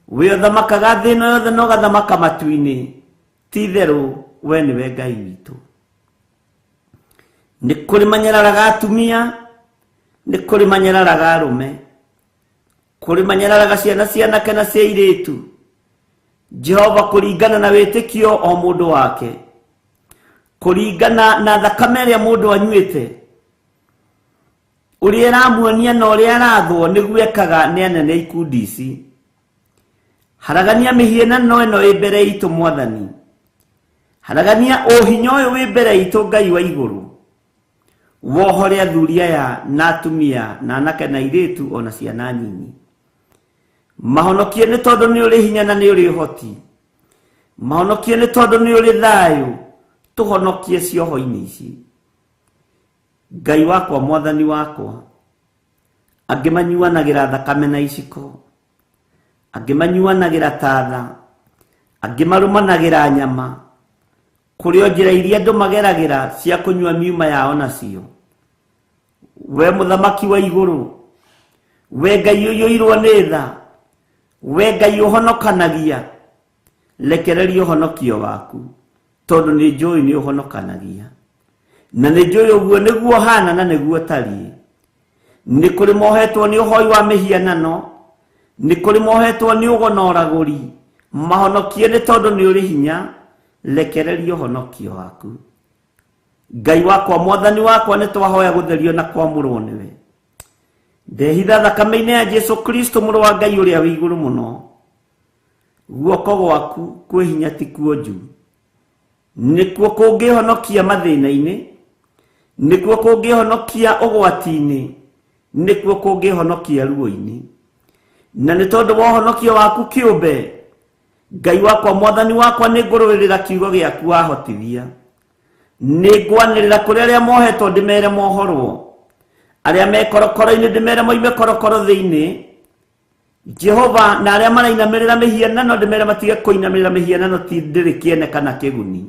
We ũthamakaga thĩ ĩno yothe na ũgathamaka matu-inĩ, ti itherũ we nĩwe Ngai witũ. Nĩ kũrĩ manyararaga atumia, nĩ kũrĩ manyararaga arũme, kũrĩ manyararaga ciana cia anake na cia airĩtu. Jehova, kũringana na wĩtĩkio o mũndũ wake, kũringana na thakame ĩrĩa mũndũ anyuĩte, ũrĩa ĩramuonia na ũrĩa arathwo nĩguo ekaga nĩ anene ikundi ici. Haragania mĩhianano ĩno ĩ mbere itũ Mwathani, haragania ũhinya ũyũ wĩ mbere itũ Ngai wa igũrũ. Wohore athuri aya na atumia na anake na airĩtu ona ciana nini. Mahonokie nĩ tondũ nĩ ũrĩ hinya na nĩ ũrĩ ũhoti. Mahonokie nĩ tondũ nĩ ũrĩ thayũ, tũhonokie cioho-inĩ ici. Ngai wakwa, mwathani wakwa, angĩ manyuanagĩra thakame na iciko, angĩ manyuanagĩra tatha, angĩ marũmanagĩra nyama, kũrĩ o njĩra iria andũ mageragĩra cia kũnyua miuma yao nacio. We mũthamaki wa igũrũ, we Ngai ũiyũirwo nĩ tha, we Ngai ũhonokanagia, rekereria ũhonokio waku, tondũ nĩ njũĩ nĩ ũhonokanagia, na nĩ njũĩ ũguo nĩguo hana na nĩguo tariĩ. Nĩ kũrĩ mohetwo nĩ ũhoi wa mĩhianano, nĩ kũrĩ mohetwo nĩ ũgonoragũri. Mahonokie nĩ tondũ nĩ ũrĩ hinya, rekereria ũhonokio waku. Ngai wakwa, mwathani wakwa, nĩ twahoya gũtherio na kwamũrwo nĩwe. Ndehitha thakame-inĩ ya Jesu Kristo, mũrũ wa Ngai ũrĩa wĩ igũrũ mũno. Guoko gwaku kwĩ hinya ti kuonju, nĩkuo kũngĩhonokia mathĩna-inĩ, nĩkuo kũngĩhonokia ũgwati-inĩ, nĩkuo kũngĩhonokia ruo-inĩ. Na nĩ tondũ wa ũhonokio waku kĩũmbe, Ngai wakwa, mwathani wakwa, nĩ ngũrũĩrĩra kiugo gĩaku wahotithia. Nĩ ngwanĩrĩra kũrĩ arĩa mohetwo ndĩmere mohorwo, arĩa me korokoro-inĩ ndĩmere moime korokoro thĩinĩ. Jehova, na arĩa marainamĩrĩra mĩhianano ndĩmere matige kũinamĩrĩra mĩhianano ti ndĩrĩ kĩene kana kĩguni.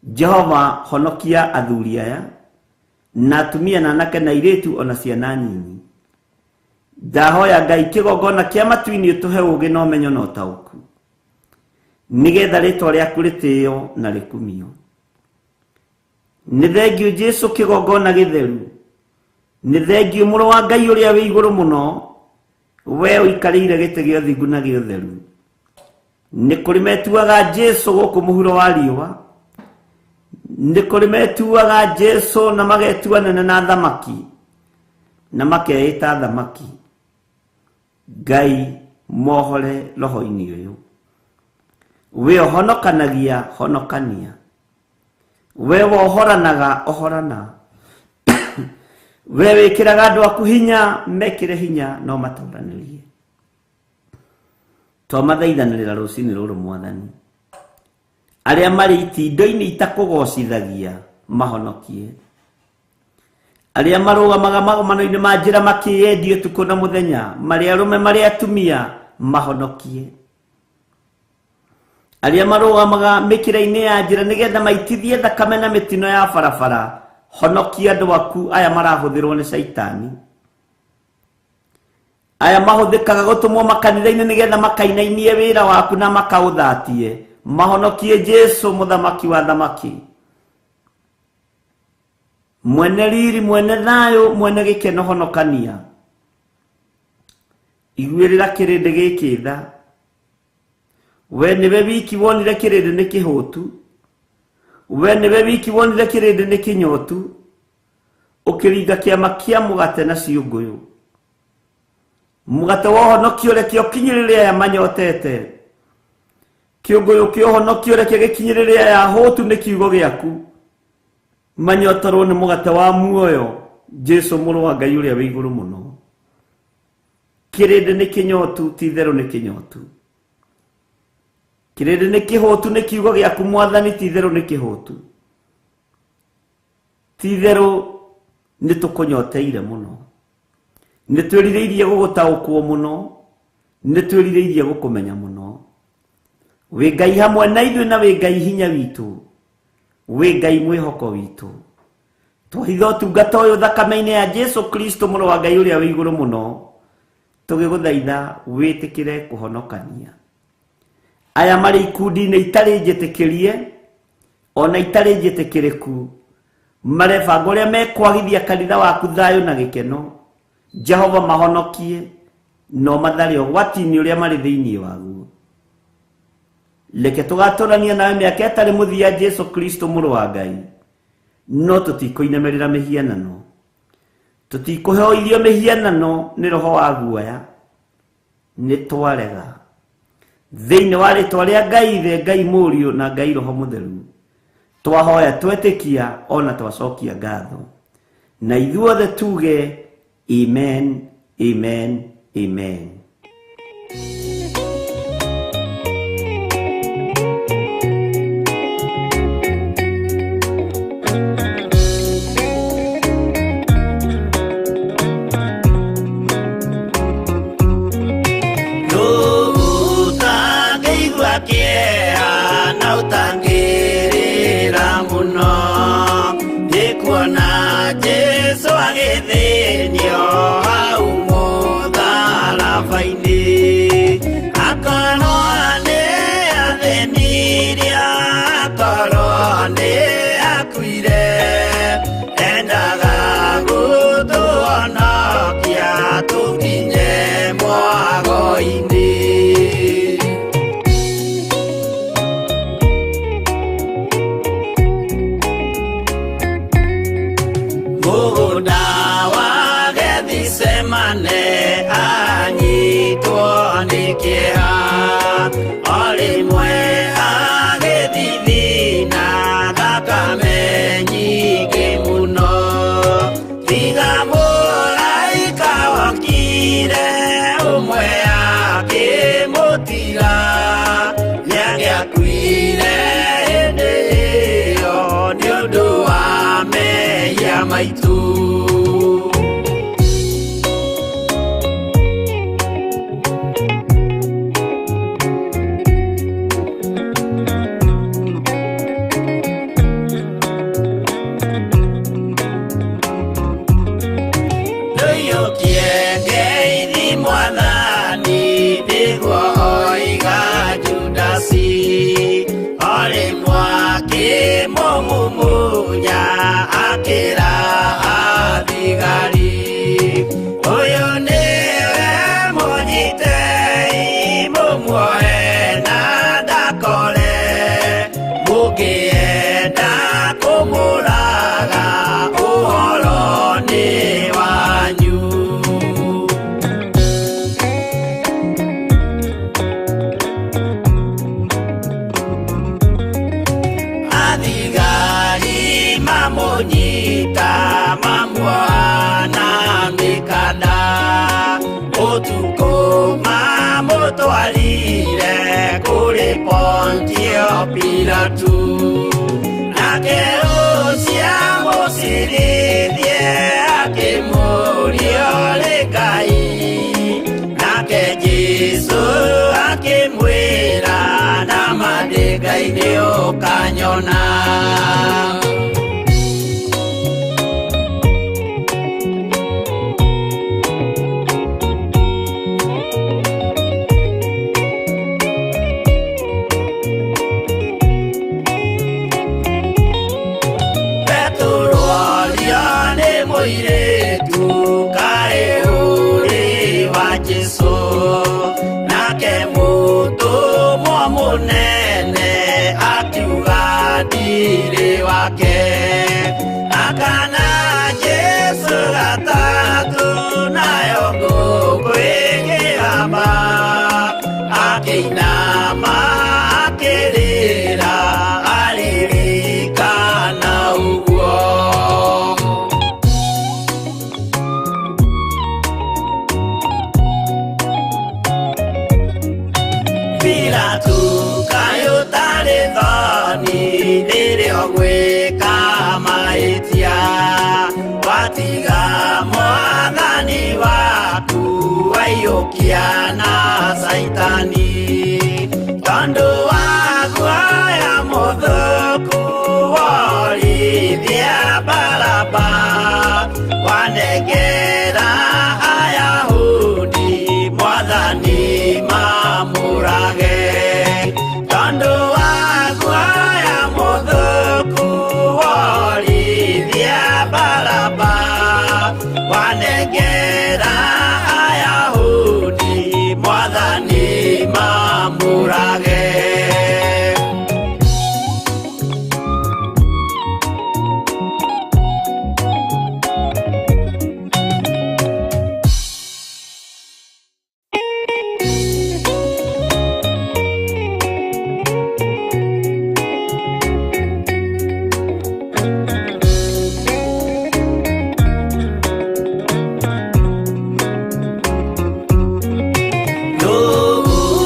Jehova, honokia athuri aya na atumia na anake na airĩtu ona ciana nini. Ndahoya Ngai, kĩgongona kĩa matu-inĩ ũtũhe ũũgĩ na ũmenyo na ũtaũku, nĩgetha rĩtwa rĩaku rĩtĩĩo na rĩkumio. Nĩ thengiũ Jesũ, kĩgongona gĩtheru. Nĩ thengiũ mũrũ wa Ngai ũrĩa wĩ igũrũ mũno, we ũikarĩire gĩtĩ gĩa ũthingu na gĩa ũtheru. Nĩ kũrĩ metuaga Jesũ gũkũ mũhuro wa riũa, nĩ kũrĩ metuaga Jesũ na magetua nene na thamaki, na makeĩta thamaki. Ngai, mohore roho-inĩ ũyũ. We ũhonokanagia, honokania. We wohoranaga, ohorana. We wĩkĩraga andũ aku hinya, mekĩre hinya no matũranĩrie. Twamathaithanĩrĩra rũciinĩ rũrũ Mwathani, arĩa marĩ itindo-inĩ itakũgocithagia mahonokie. Arĩa marũgamaga magomano-inĩ ma njĩra makĩyendia ũtukũ na mũthenya, marĩ arũme marĩ atumia, mahonokie. aria marugamaga mikira-ini ya njira nigetha maitithie thakame na mitino ya barabara, honokia andu aku aya marahuthirwo ni Saitani. Aya mahuthikaga gutumwo makanitha-ini nigetha makainainie wira waku na makauthatie, mahonokie Jesu muthamaki wa thamaki, mwene riri, mwene thayo, mwene gikeno, honokania. Igwirira kirindi giki tha, we niwe wiki wonire kirindi ni kihutu, we niwe wiki wonire kirindi ni kinyotu, ukiringa kiama kia mugate na ciunguyu, mugate wohonokio reke ukinyiriria ya manyotete, kiunguyu kiohonokio reke gikinyiriria ya hutu ni kiugo giaku, manyotorwo ni mugate wa muoyo, Jesu muru wa Ngai uria wi iguru muno. Kirindi ni kinyotu, titheru ni kinyotu. Kirindi ni kihutu ni kiugo giaku Mwathani, titheru ni kihutu. Titheru ni tukunyoteire muno, ni twiririirie gugutaukwo muno, ni twiririirie gukumenya muno. Wi Ngai hamwe na ithuĩ na wi Ngai hinya witu, wi Ngai mwihoko witu. Twahitha ũtungata ũyũ thakame-inĩ ya Jesu Kristo mũrũ wa Ngai ũrĩa wĩ igũrũ mũno, tũgĩgũthaitha wĩtĩkĩre kũhonokania aya marĩ ikundi-inĩ itarĩ njĩtĩkĩrie ona itarĩ njĩtĩkĩrĩku, marebanga ũrĩa mekwagithia kanitha waku thayũ na gĩkeno. Jehova mahonokie no mathare ũgwati-inĩ ũrĩa marĩ thĩinĩ waguo. Reke tũgatũrania nawe mĩaka ĩtarĩ mũthia Jesu Kristo mũrũ wa Ngai, no tũtikũinamĩrĩra mĩhianano, tũtikũheo irio mĩhianano nĩ roho wa guoya, nĩ twarega thĩinĩ wa rĩtwa rĩa Ngai Ithe, Ngai Mũriũ na Ngai Roho Mũtheru, twahoya twetĩkia ona twacokia ngatho, na ithuothe tuge amen, amen, amen. Nake Jesu akimwira na made ndĩngainĩ ũkanyona. Petũrũorio nĩ mũirĩtu kaĩ ũrĩ wa Jesũ, nake mũtũmwo mũnene akiuga ndirĩ wake. Akana Jesũ gatatũ nayo ngũkũ ĩkĩgamba, akĩinama akĩrĩra aririkana ũguo. Pilatu kaĩ ũtarĩ thoni rĩrĩa ũgwĩka mahĩtia, watiga mwathani waku waiyũkia na Saitani, tondũ wa guoya mũthũku worithia Baraba, wanengera Ayahudi mwathani mamũrage. Tondũ wa guoya mũthũku worithia Baraba, wanengera Ayahudi mwathani mamũrage.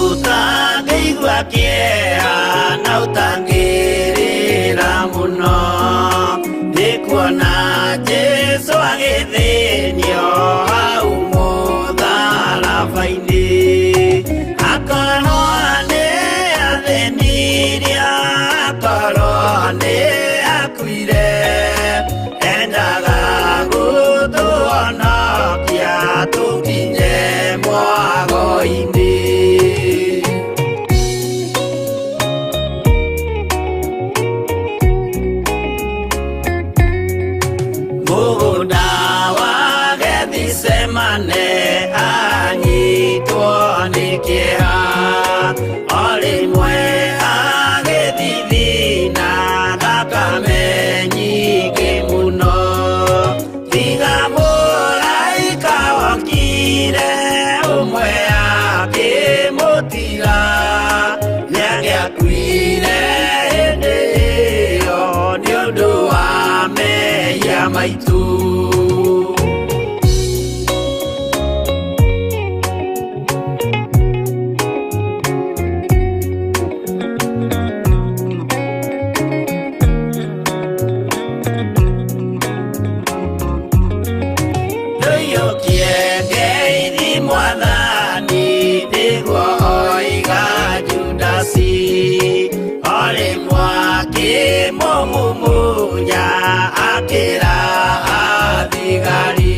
Utangĩigua kĩeha na ũtangĩrĩra mũno, nĩ kuona Jesũ agĩthĩnio hau mũtharaba-inĩ. Akorwo nĩ athĩnirie, akorwo nĩ akuire, endaga gũtũhonokia tũkinye mwago-inĩ. Mũgũnda wa Gethisemane anyitwo nĩ kĩeha, o rĩmwe agĩthithina thakame nyingĩ mũno. Tiga mũraika wokire ũmwe akĩmũtiga, nĩangĩakuire hĩndĩ ĩyo nĩ ũndũ wa mehia maitũ. Ndũiyũkie ngeithi mwathani, nĩguo oiga Judasi, o rĩmwe akĩmũmumunya akĩra athigari.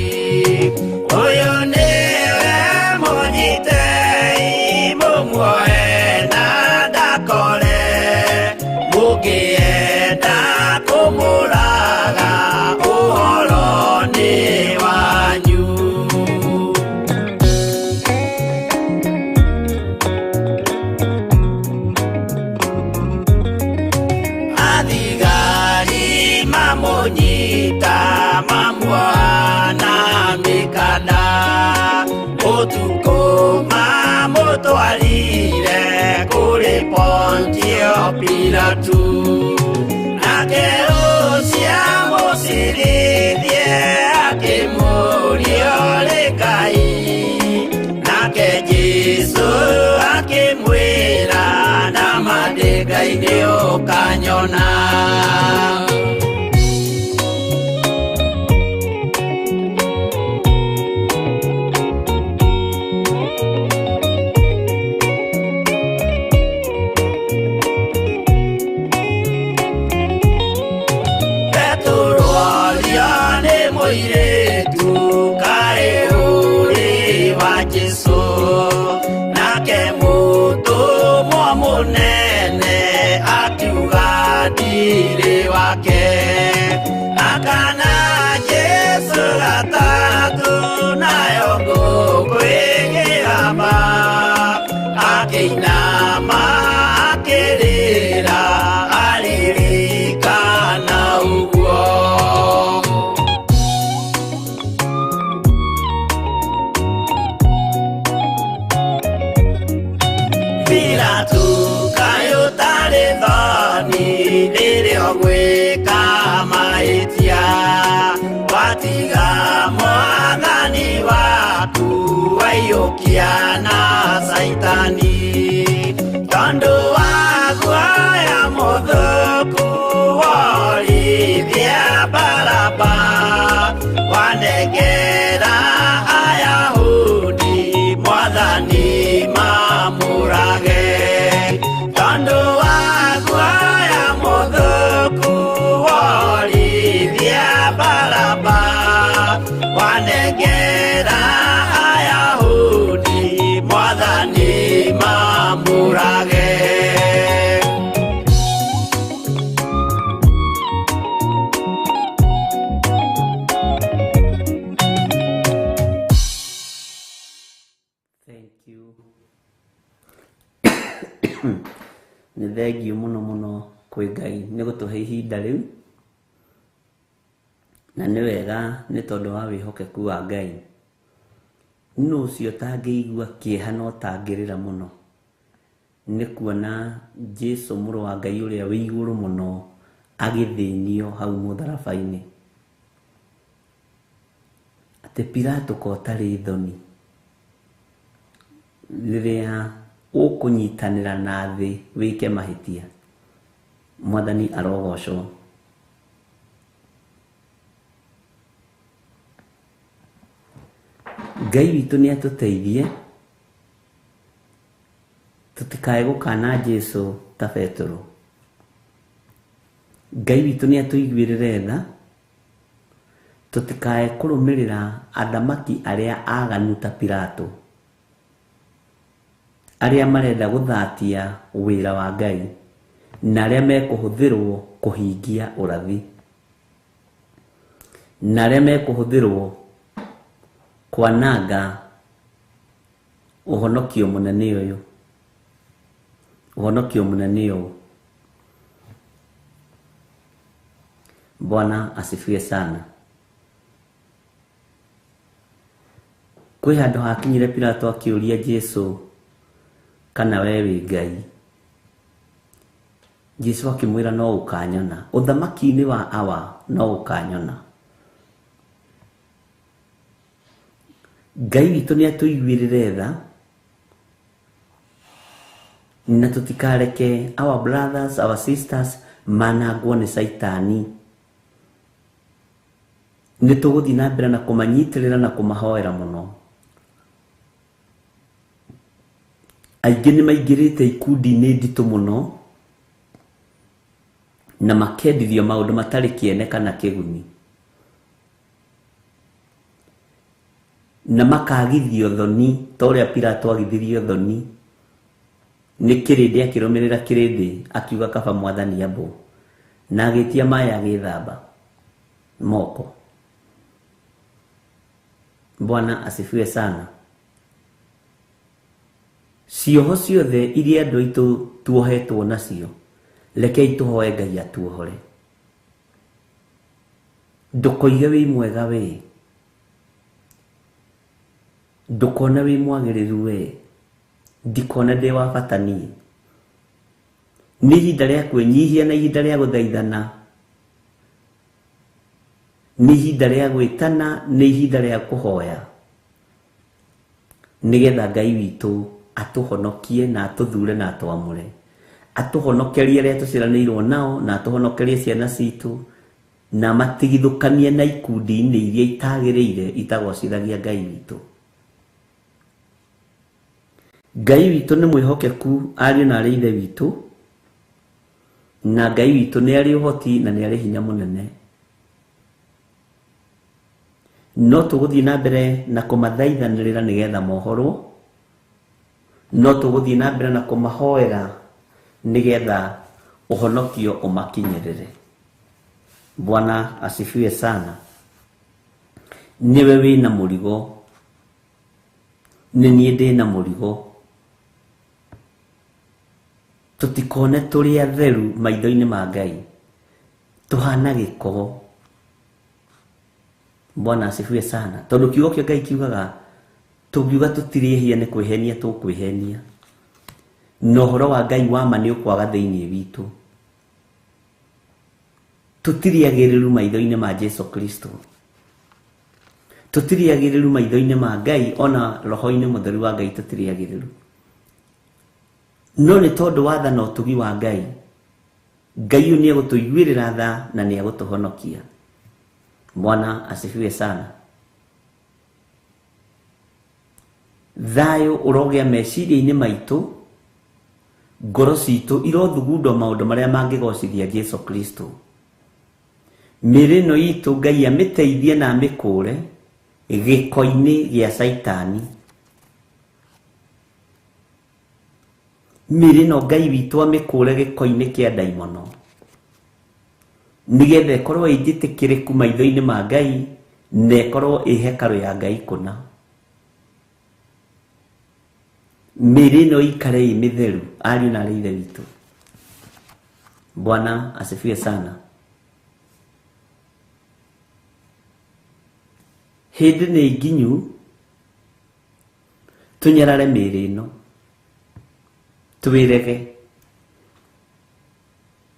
Ũyũ nĩwe mũnyitei, mũmuoe na ndakore, mũngĩenda kũmũraga ũhoro nĩ wanyu. Athigari mamũnyita mamuoha na mĩkanda, ũtukũ mamũtwarire kũrĩ Pontio Pilatu, nake ũcio mũcirithie akĩmũria ũrĩ Ngai, nake Jesũ akĩmwĩra nama ndĩngainĩ ũkanyona. wandire wake akana Jesu gatatu nayo ngũkwĩgĩrama akĩinama akĩrĩra aririkana ũguo Pilatu kayo tarĩ thoni rĩrĩa ũgwĩka mahĩtia watiga mwathani waku waiyũkia na Saitani tondũ wa guoya mũthũku worithia Baraba wanengera Ayahudi mwathani mamũrage tondũ wa guoya mũthũku worithia Baraba wanengera Ayahudi mwathani mamũrage Thank you. Nĩ thengiũ mũno mũno kwĩ Ngai nĩ gũtũhe ihinda rĩu na nĩ wega nĩ tondũ wa wĩhokeku wa Ngai nũ ũcio tangĩigua kĩeha no tangĩrĩra mũno nĩ kuona Jesũ mũrũ wa Ngai ũrĩa wĩ igũrũ mũno agĩthĩnio hau mũtharaba-inĩ atĩ Pilato ko tarĩ thoni rĩrĩa ũkũnyitanĩra na thĩ wĩke mahĩtia mwathani arogocwo Ngai witũ nĩ atũteithie tũtikae gũkana Jesũ ta Petero Ngai witũ nĩ atũiguĩrĩre tha tũtikae kũrũmĩrĩra athamaki arĩa aganu ta Pilato arĩa marenda gũthatia wĩra wa Ngai na arĩa mekũhũthĩrwo kũhingia ũrathi na arĩa mekũhũthĩrwo kwananga ũhonokio mũnene ũyũ Bwana asifiwe sana. Kwĩ handũ hakinyire Pilato akĩũria Jesũ kana we wĩ Ngai Jesũ akĩmwĩra no ũkanyona ũthamaki-inĩ wa awa no ũkanyona Ngai witũ nĩ atũiguĩrĩre tha na tũtikareke our brothers our sisters manangwo nĩ Saitani nĩ tũgũthiĩ na mbere na kũmanyitĩrĩra na kũmahoera mũno aingĩ nĩ maingĩrĩte ikundi-inĩ nditũ mũno na makendithio maũndũ matarĩ kĩene kana kĩguni na makagithio thoni ta ũrĩa Pilato agithirio thoni nĩ kĩrĩndĩ akĩrũmĩrĩra kĩrĩndĩ akiuga kaba mwathani ambũ na agĩtia maĩ agĩthamba moko Bwana asifiwe sana. Cioho ciothe iria andũ aitũ tuohetwo nacio rekei tũhoe Ngai atuohore ndũkoige wĩ mwega wĩ ndũkona wĩ mwagĩrĩru wĩ ndikona ndĩ wa bata niĩ nĩ ihinda rĩa kwĩnyihia na ihinda rĩa gũthaithana nĩ ihinda rĩa gwĩtana nĩ ihinda rĩa kũhoya nĩgetha Ngai witũ atũhonokie na atũthure na atwamũre atũhonokerie arĩa tũciranĩirwo nao na atũhonokerie ciana citũ na matigithũkanie na ikundi-inĩ iria itagĩrĩire itagocithagia Ngai witũ Ngai witũ nĩ mwĩhokeku ariũ na arĩ ithe witũ na Ngai witũ nĩ arĩ ũhoti na nĩ arĩ hinya mũnene no tũgũthiĩ na mbere na kũmathaithanĩrĩra nĩgetha mohorwo no tũgũthiĩ na mbere na kũmahoera nĩgetha uhonokio umakinyerere. Bwana asifiwe sana. Niwe wina murigo, nini ndi na murigo. Tutikone turi atheru maitho-ini ma Ngai, tuhana giko. Bwana asifiwe sana. Tondu kiugo kio Ngai kiugaga tugiuga tutirihia ni kwihenia tukwihenia. No horo wa Ngai wa ma ni ukwaga thiini witu. Tutiriagiriru maitho-ini ma Jesu Kristo. Tutiriagiriru maitho-ini ma Ngai, ona roho-ini mutheru wa Ngai tutiriagiriru. No ni tondu wa tha na utugi wa Ngai, Ngai ni agutuiguirira tha na ni agutuhonokia. Bwana asifiwe sana. Thayo urogea meciria-ini maitu, ngoro citu irothugundwo maundu maria mangigocithia Jesu Kristo. Mirino itu Ngai amiteithie na amikure giko-ini gia Saitani. Mirino Ngai witu amikure giko-ini kia daimono, nigetha ikorwo ijitikiriku maitho-ini ma Ngai na ikorwo ihekaru ya Ngai kuna. Mirino ikare imitheru ari na ri ithe witu. Bwana asifiwe sana. Hindi ni nginyu tunyarare mirino tuwirege.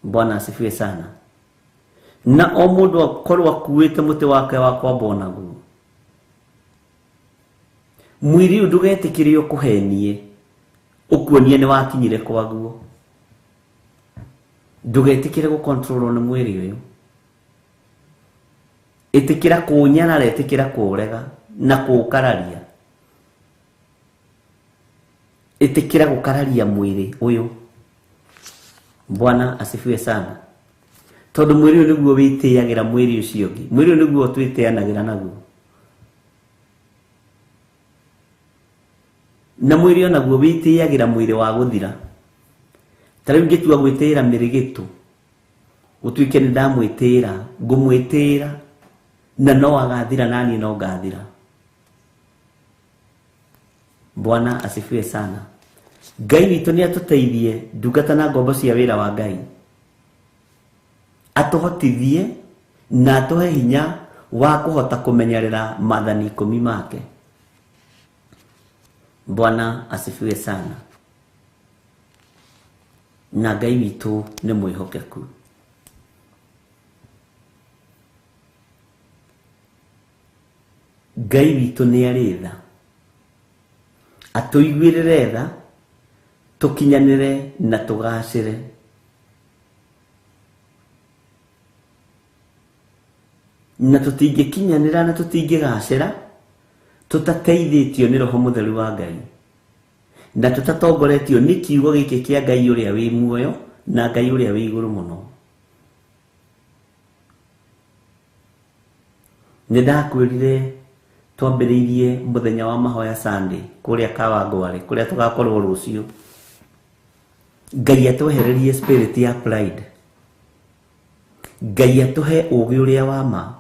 Bwana asifiwe sana. Na o mundu akorwo akuite muti wake wa kwamba naguo. Mwiri ndugetikire ukuhenie ukuonie ni wakinyire kwaguo. Ndugetikire gukontrolwo ni mwiri uyu. Itikira kunyarara, itikira kurega na kukararia. Itikira gukararia mwiri uyu. Bwana asifiwe sana. Tondu mwiri uyu niguo witiagira mwiri ucio ungi. Mwiri uyu niguo twitianagira naguo. Na mwiri onaguo witiagira mwiri wa guthira. Tariu ngitua gwitira mirigitu, utuike ni ndamwitira, ngumwitira na no agathira nani no gathira. Bwana asifiwe sana. Ngai witu ni atuteithie ndungata na ngombo cia wira wa Ngai, atuhotithie na atuhe hinya wa kuhota kumenyerera mathani 10 make. Bwana asifiwe sana. Na Ngai witu ni mwihokeku. Ngai witu ni aritha, atuiguirire tha, tukinyanire na tugacire. Na tutingikinyanira na tutingigacira tutateithitio ni Roho Mutheru wa Ngai, na tutatongoretio ni kiugo giki kia Ngai uria wi muoyo na Ngai uria wi iguru muno. Nindakwirire twambiriirie muthenya wa mahoya Sunday kuria Kawangware kuria tugakorwo rucio. Ngai atuhererie spirit ya pride. Ngai atuhe ugi uria wa ma,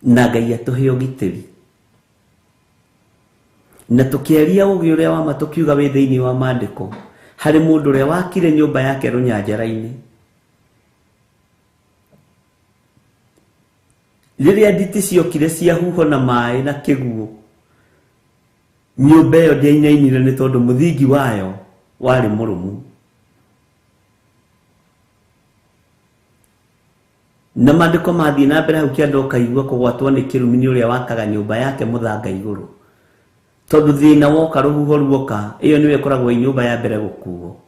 na Ngai atuhe ugitiri. Na tukiaria ugi uria wa ma tukiuga wi thiini wa maandiko, hari mundu uria wakire nyumba yake runyanjara-ini. Riria nditi ciokire cia huho na mai na kiguo, nyumba iyo ndiainainire ni tondu muthingi wayo wari murumu. Na maandiko mathii na mbere hau kianda ukaigua kugwatwo ni kirumini uria wakaga nyumba yake muthanga iguru. Tondu thina woka ruhuho ruoka, iyo niwe koragwo nyumba ya mbere gukuo.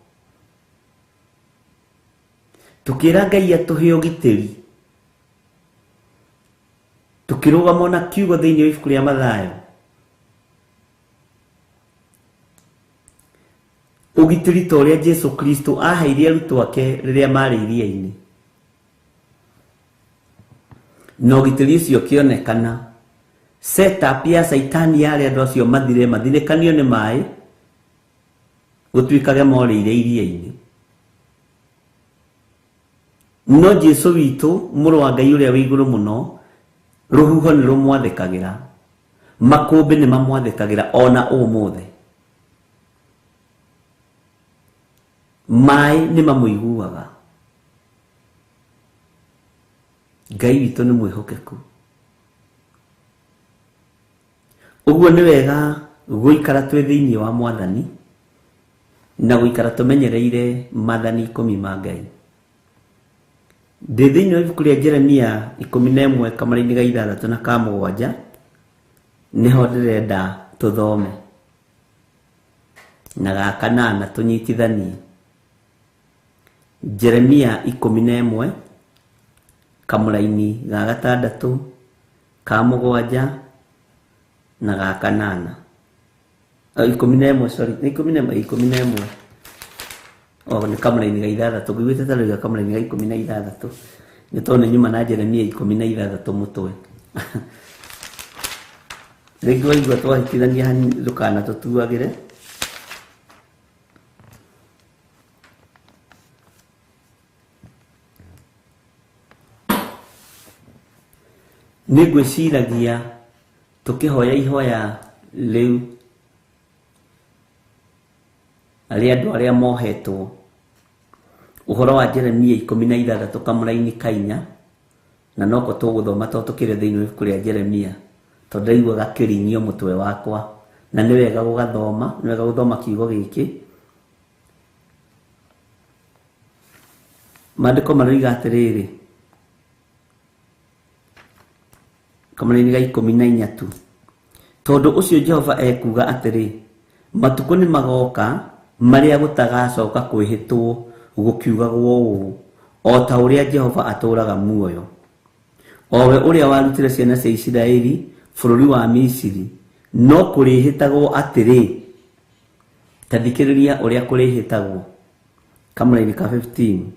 Tukira Ngai atuhe ugitiri, tukirugama na kiugo thiini wa ibuku ria Mathayo, ugitiri ta uria Jesu Kristo aheire arutwo ake riria mari iria-ini. No ugitiri ucio kionekana, setup ya Saitani yari andu acio mathire mathirikanio ni mai, gutuikage morire iria-ini. no Jesu witũ mũrũ wa Ngai ũrĩa wĩ igũrũ mũno rũhuho nĩ rũmwathĩkagĩra, makũmbĩ nĩ mamwathĩkagĩra ona ũmũthĩ, maĩ nĩ mamũiguaga. Ngai witũ nĩ mwĩhokeku. Ũguo nĩ wega gũikara twĩ thĩinĩ wa Mwathani na gũikara tũmenyereire maathani 10 ma Ngai. Ndĩ thĩinĩ wa ibuku rĩa Jeremia 11 kamara-inĩ ga 6 na ka 7 nĩho ndĩrenda tũthome na ga 8 tũnyitithanie. Jeremia 11 kamara-inĩ ga 6 ka 7 na ga 8. 11 sorry, 11 ni kamara-inĩ ga 6 ngwĩte ta rĩga kamara-inĩ ga 16 nĩ tondũ nyuma na Jeremia 16 mũtwe. Rĩngĩ waigua twahitithania hani ndũkana tũtuagĩre. Nĩ ngwĩciragia tũkĩhoya ihoya rĩu andũ arĩa mohetwo ũhoro wa Jeremia 16 kamara-inĩ ka 4 na noko tũgũthoma tondũ tũkĩrĩ thĩinĩ wa ibuku rĩa Jeremia tondũ ndaiguaga kĩrinio mũtwe wakwa na nĩ wega gũgathoma, nĩ wega gũthoma kiugo gĩkĩ. Maandĩko maroiga atĩrĩrĩ kamara-inĩ ga 14 tu, tondũ ũcio Jehova ekuga atĩrĩ, matukũ nĩ magoka marĩa gũtagacoka kwĩhĩtwo gũkiugagwo ũũ, o ta ũrĩa Jehova atũũraga muoyo, o we ũrĩa warutire ciana cia Isiraeli bũrũri wa Misiri, no kũrĩhĩtagwo atĩrĩ. Ta thikĩrĩria ũrĩa kũrĩhĩtagwo kamara-inĩ ka 15,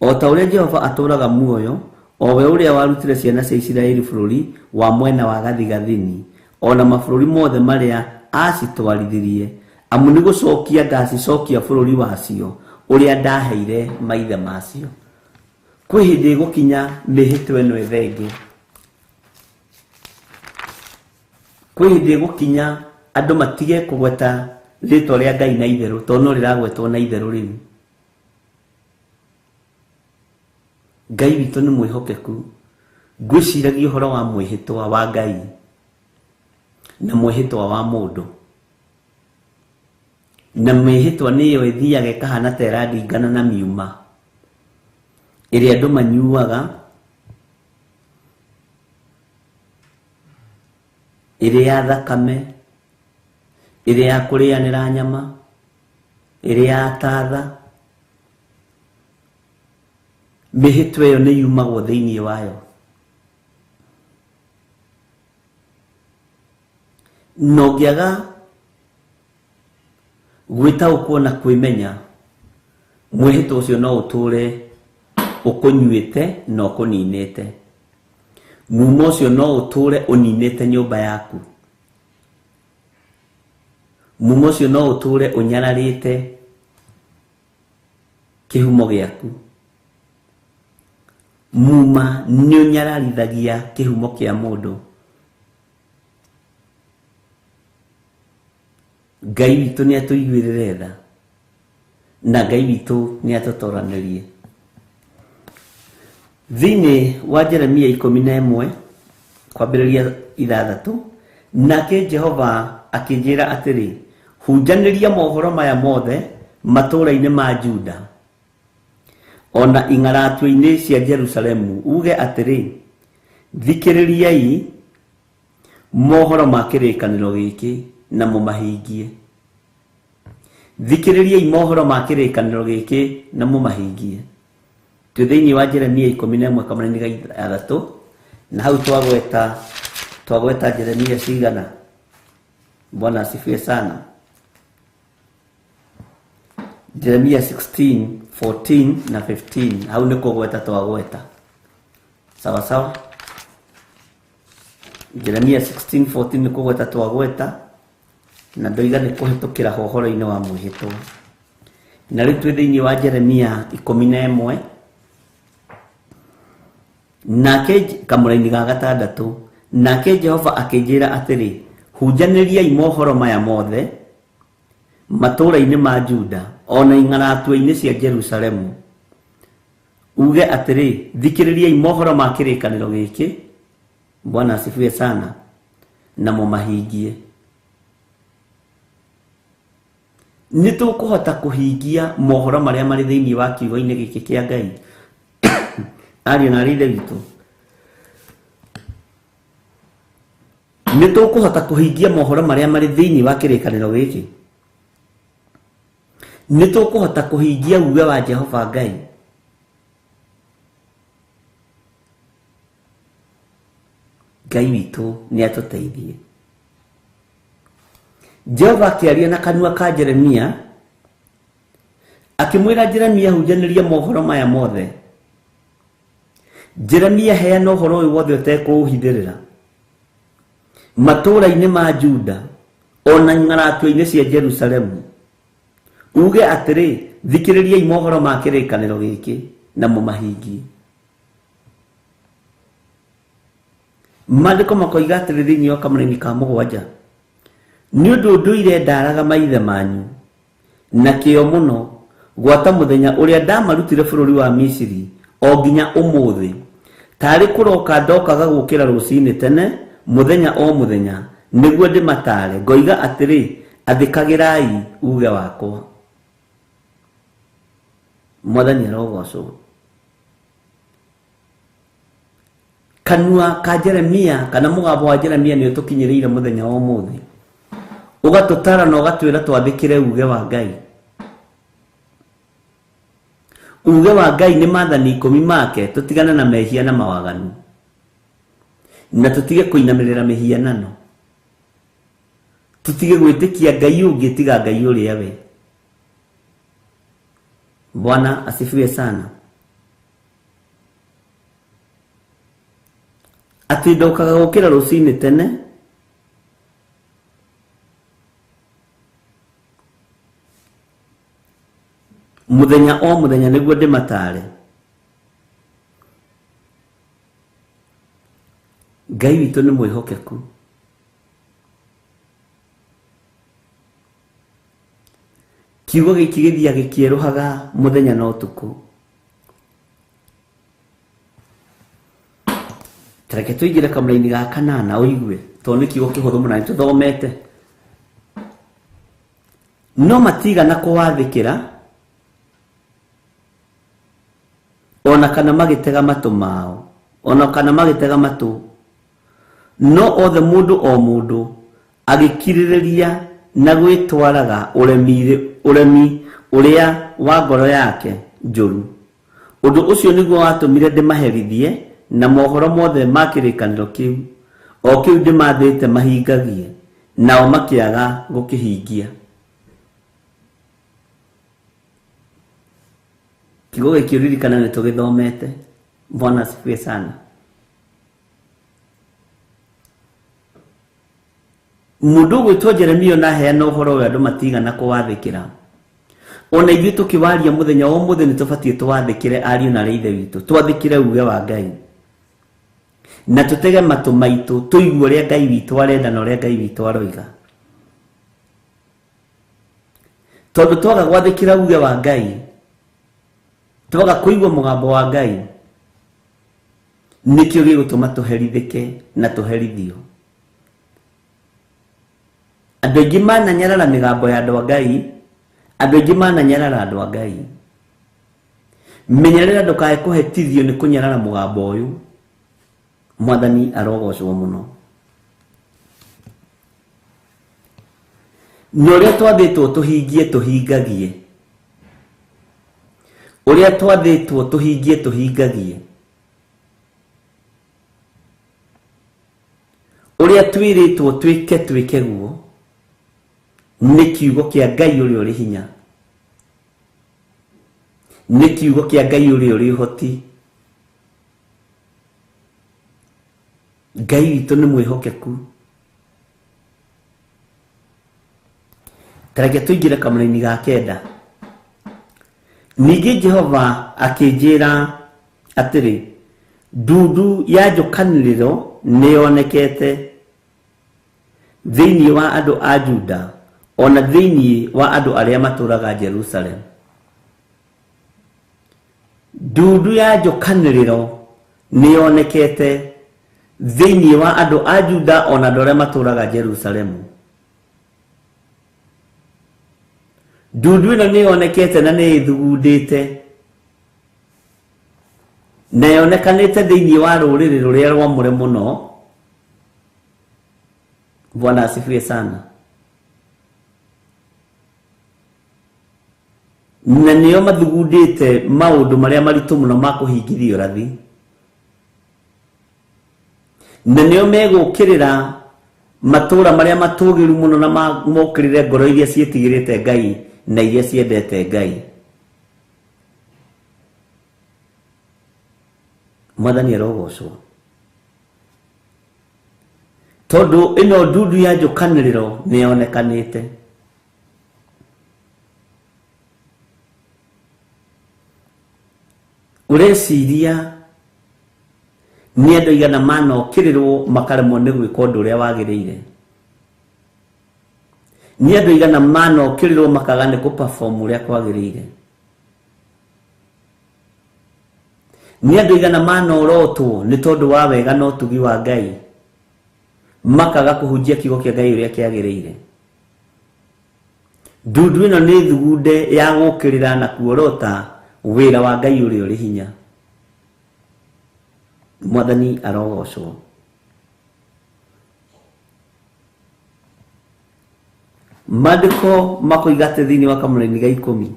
o ta ũrĩa Jehova atũũraga muoyo, o we ũrĩa warutire ciana cia Isiraeli bũrũri wa mwena wa gathigathini, ona mabũrũri mothe marĩa acitwarithirie, amu nĩ gũcokia ngacicokia bũrũri wacio ũrĩa ndaheire maithe macio. Kwĩ hĩndĩ gũkinya mĩhĩtwa ĩno ĩthenge, kwĩ hĩndĩ gũkinya andũ matige kũgweta rĩtwa rĩa Ngai na itherũ, tondũ no rĩragwetwo na itherũ rĩu. Ngai witũ nĩ mwĩhokeku. Ngwĩciragia ũhoro wa mwĩhĩtwa wa Ngai na mwĩhĩtwa wa mũndũ, na mwĩhĩtwa nĩyo ĩthiaga ĩkahana ta ĩrandingana na miuma ĩrĩa andũ manyuaga, ĩrĩ ya thakame, ĩrĩ ya kũrĩanĩra nyama, ĩrĩ ya tatha. Mĩhĩtwa ĩyo nĩ yumagwo thĩinĩ wayo. No ngĩaga gwĩtaũkwo na kwĩmenya, mwĩhĩtwa ũcio no ũtũũre ũkũnyuĩte na ũkũninĩte. Muuma ũcio no ũtũũre ũninĩte nyũmba yaku. Muuma ũcio no ũtũũre ũnyararĩte kĩhumo gĩaku. Muuma nĩ ũnyararithagia kĩhumo kĩa mũndũ. Ngai witũ nĩ atũiguĩrĩre tha na Ngai witũ nĩ atũtoranĩrie. Thĩinĩ wa Jeremia 11 kwambĩrĩria 6, nake Jehova akĩnjĩra atĩrĩ, hunjanĩria mohoro maya mothe matũũra-inĩ ma Juda ona ing'aratue-inĩ cia Jerusalemu, uge atĩrĩ, thikĩrĩriai mohoro ma kĩrĩkanĩro gĩkĩ na mũmahingie. Thikĩrĩriai mohoro ma kĩrĩkanĩro gĩkĩ na mũmahingie. Twĩ thĩinĩ wa Jeremia 11 kamara-inĩ ga 3 na hau twagweta Jeremia cigana. Bwana asifiwe sana. Jeremia 16, 14 na 15. Hau nĩ kũgweta twagweta. Sawa sawa. Jeremia 16, 14 nĩ kũgweta twagweta na ndoiga nĩ kũhĩtũkĩra hohoro-inĩ wa mwĩhĩtwa. Na rĩu twĩ thĩinĩ wa Jeremia 11 nake kamuraini ga gatandatu nake Jehova akĩnjĩra atĩrĩ, hunjanĩriai mohoro maya mothe matũũra-inĩ ma Juda ona ing'aratue-inĩ cia Jerusalemu, uge atĩrĩ, thikĩrĩriai mohoro ma kĩrĩkanĩro gĩkĩ. Bwana asifiwe sana, na mũmahingie. Nĩtũkũhota kũhingia mohoro marĩa marĩ thĩinĩ wa kiugo-inĩ gĩkĩ kĩa Ngai? Ariũ na aarĩ witũ, nĩtũkũhota kũhingia mohoro marĩa marĩ thĩinĩ wa kĩrĩkanĩro gĩkĩ? Nĩtũkũhota kũhingia uge wa Jehova Ngai? Ngai witũ nĩ atũteithie. Jehova akĩaria na kanua ka Jeremia akĩmwĩra Jeremia, hunjanĩria mohoro maya mothe. Jeremia, heana ũhoro ũyũ wothe ũtekũũhithĩrĩra matũũra-inĩ ma Juda ona ing'aratue-inĩ cia Jerusalemu, uge atĩrĩ, thikĩrĩriai mohoro ma kĩrĩkanĩro gĩkĩ na mũmahingie. Maandĩko makoiga atĩrĩ thĩinĩ wa kamũra-inĩ ka 7, nĩ ũndũ ndũire ndaraga maithe manyu na kĩo mũno gwata mũthenya ũrĩa ndamarutire bũrũri wa Misiri o nginya ũmũthĩ, tarĩ kũroka ndokaga gũkĩra rũcinĩ tene mũthenya o mũthenya, nĩguo ndĩmatare, ngoiga atĩrĩ, athĩkagĩrai uge wakwa. Mwathani arogocwo. Kanua ka Jeremia kana mũgambo wa Jeremia nĩ ũtũkinyĩrĩire mũthenya wa ũmũthĩ, ũgatũtara na ũgatwĩra twathĩkĩre uge wa Ngai. Uge wa Ngai nĩ maathani 10 make, tũtigane na mehia na mawaganu, na tũtige kũinamĩrĩra mĩhianano, tũtige gwĩtĩkia Ngai ũngĩ tiga Ngai ũrĩa we. Bwana asifiwe sana. Atĩ ndokaga gũkĩra rũcinĩ tene mũthenya o mũthenya nĩguo ndĩmatare. Ngai witũ nĩ mwĩhokeku. Kiugo gĩkĩ gĩthiaga gĩkĩerũhaga mũthenya na ũtukũ. Tareke tũingĩre kamũra-inĩ ga 8 ũigue, tondũ nĩ kiugo kĩhũthũ mũno nĩtũthomete. No matigana kũwathĩkĩra ona kana magĩtega matũ mao, ona kana magĩtega matũ, no othe mũndũ o mũndũ agĩkirĩrĩria na gwĩtwaraga ũremi ũrĩa wa ngoro yake njũru. Ũndũ ũcio nĩguo watũmire ndĩmaherithie na mohoro mothe ma kĩrĩkanĩro kĩu, o kĩu ndĩmathĩte mahingagie, nao makĩaga gũkĩhingia. Kiugo gĩkĩ ũririkana nĩ tũgĩthomete. Bwana asifiwe sana. Mũndũ ũgwĩtwo Jeremia na heana ũhoro ũyũ andũ matigana kũwathĩkĩra. Ona ithuĩ tũkĩwaria mũthenya wa ũmũthĩ nĩ tũbatiĩ tũwathĩkĩre ariũ na ithe witũ, twathĩkĩre uge wa Ngai na tũtege matũ maitũ tũigue ũrĩa Ngai witũ arenda na ũrĩa Ngai witũ aroiga. Tondũ twaga gwathĩkĩra uge wa Ngai, twaga kũigua mũgambo wa Ngai, nĩkĩo gĩgũtũma tũherithĩke na tũherithio. Andũ aingĩ mananyarara mĩgambo ya andũ a Ngai, andũ aingĩ mananyarara andũ a Ngai. Menyerera ndũkae kũhetithio nĩ kũnyarara mũgambo ũyũ. Mwathani arogocwo mũno. Na ũrĩa twathĩtwo tũhingie tũhingagie, ũrĩa twathĩtwo tũhingie tũhingagie, ũrĩa twĩrĩtwo twĩke guo, nĩ kiugo kĩa Ngai ũrĩa ũrĩ hinya, nĩ kiugo kĩa Ngai ũrĩa ũrĩ ũhoti. Ngai witũ nĩ mwĩhokeku. Tareke tũingĩre kamũra-inĩ ga 9. Ningĩ Jehova akĩnjĩra atĩrĩ, ndundu ya njukaniriro niyonekete thiini wa andu a Juda ona thiini wa andu aria maturaga Jerusalem. Ndundu ya njukaniriro niyonekete thiini wa andu a Juda ona andu aria maturaga Jerusalem. Ndundu ino niyonekete na nithugundite na yonekanite thiini wa ruriri ruria rwamure muno. Bwana asifiwe sana. Na niyo mathugundite maundu maria maritu muno ma kuhingithio rathi, na niyo megukirira matura maria matugiru muno na mokirire ngoro iria cietigirite Ngai na iria ciendete Ngai. Mwathani arogocwo. Tondu ino ndundu ya njukaniriro niyonekanite. Ureciria ni andu igana manokirirwo makaremwo ni gwika undu uria wagiriire? Ni andu igana manokirirwo makaga ni kuperform uria kwagiriire? Ni andu igana manorotwo ni tondu wa wega no tugi wa Ngai makaga kuhunjia kiugo kia Ngai uria kiagiriire? Ndundu ino ni thugunde ya gukirira na kuorota wira wa Ngai uria uri hinya. Mwathani arogocwo. Mandiko makoigate thiini wa kamũraini ga 10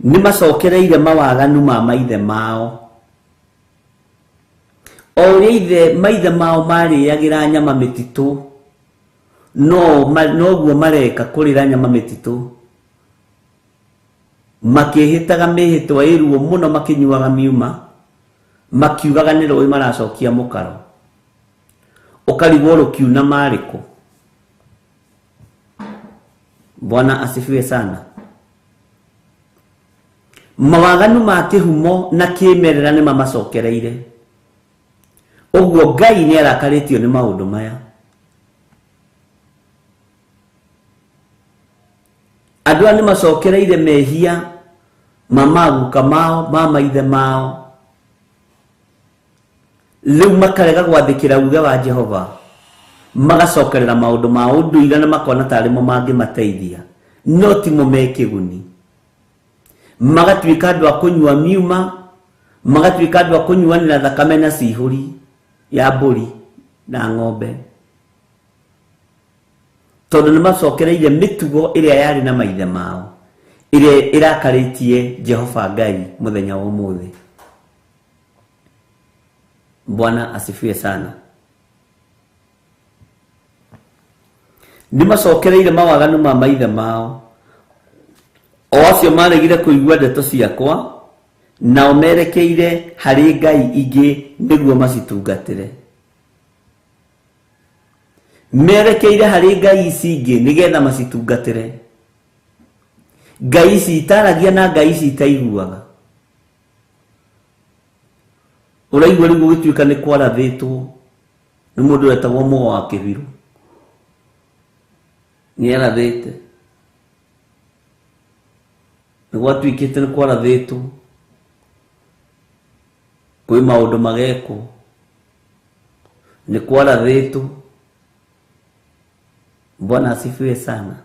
ni macokereire mawaganu ma maithe mao. O uria maithe mao mariagira nyama mititu noguo mareka kurira nyama mititu, makihitaga mihitwa iruo muno, makinyuaga miuma, makiugaga ni roi maracokia mukaro. Ukarigwo rukiuna mariko. Bwana asifiwe sana. Mawaganu ma kihumo na kimerera ni mamacokereire. Uguo Ngai ni arakaritio ni maundu maya. Andũ ni macokereire mehia mamaguka mao ma maithe mao. Riu makarega gwathikira uge wa Jehova, magacokerera maundu ma unduire na makona tarimo mangimateithia, no timo mekiguni. Magatuika andu a kunyua miuma, magatuika andu a kunyuanira thakame na cihuri ya mburi na ng'ombe, tondu ni macokereire mitugo iria yari na maithe mao, iria irakaritie Jehova Ngai muthenya wa umuthi. Bwana asifiwe sana. Ni macokereire mawaganu ma maithe mao, o acio maregire kuigua ndeto ciakwa na omerekeire hari ngai ingi niguo macitungatire. Merekeire hari ngai ici ingi nigetha macitungatire. Ngai ici itaragia na ngai ici itaiguaga. Uraigua riu gugituika ni kwarathitwo ni mundu wetagwo Mugo wa Kibiru. Ni arathite ni gwatuikite ni kwarathitwo kwi maundu mageko, ni kwarathitwo. Bwana asifiwe sana.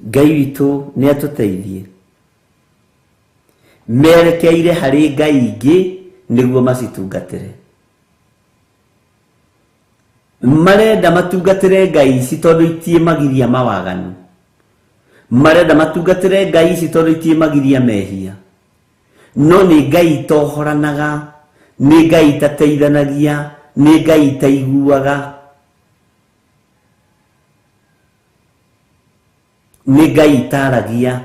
Ngai witu ni atuteithie. Merekeire hari ngai ingi niguo macitungatire. Marenda matungatire ngai ici tondu itie magiria mawaganu. Marenda matungatire ngai ici tondu itie magiria mehia. No ni ngai tohoranaga, ni ngai tateithanagia, ni ngai taiguaga, ni ngai taragia.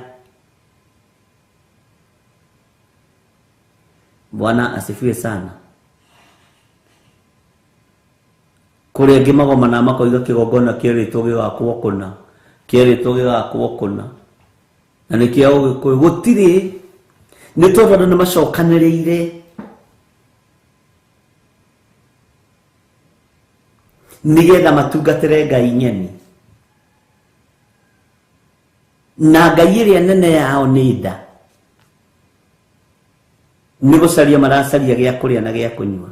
Bwana asifiwe sana. Kuri angi magomana makoiga kigongona kieritwo gigakwo kuna, kieritwo gigakwo kuna, na nikio gutiri nĩ tondũ andũ nĩ macokanĩrĩire nĩgetha matungatĩre Ngai nyeni, na Ngai ĩrĩa nene yao nĩ nda, nĩ gũcaria maracaria gĩa kũrĩa na gĩa kũnyua.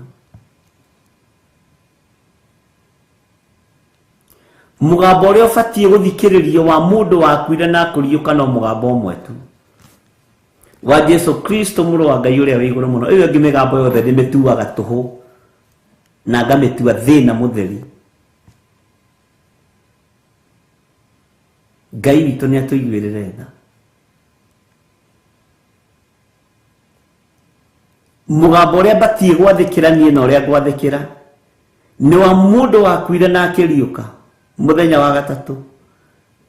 Mũgambo ũrĩa ũbatiĩ gũthikĩrĩrio wa mũndũ wakuire na kũriũka no mũgambo ũmwe tu, wa Jesu Kristo mũrũ wa Ngai ũrĩa wĩ igũrũ mũno. Ĩyo ĩngĩ mĩgambo yothe ndĩmĩtuaga tũhũ na ngamĩtua thĩna mũtheri. Ngai witũ nĩ atũiguĩrĩre tha. Mũgambo ũrĩa batiĩ gwathĩkĩra niĩ na ũrĩa gwathĩkĩra nĩ wa mũndũ wakuire na akĩriũka mũthenya wa gatatũ,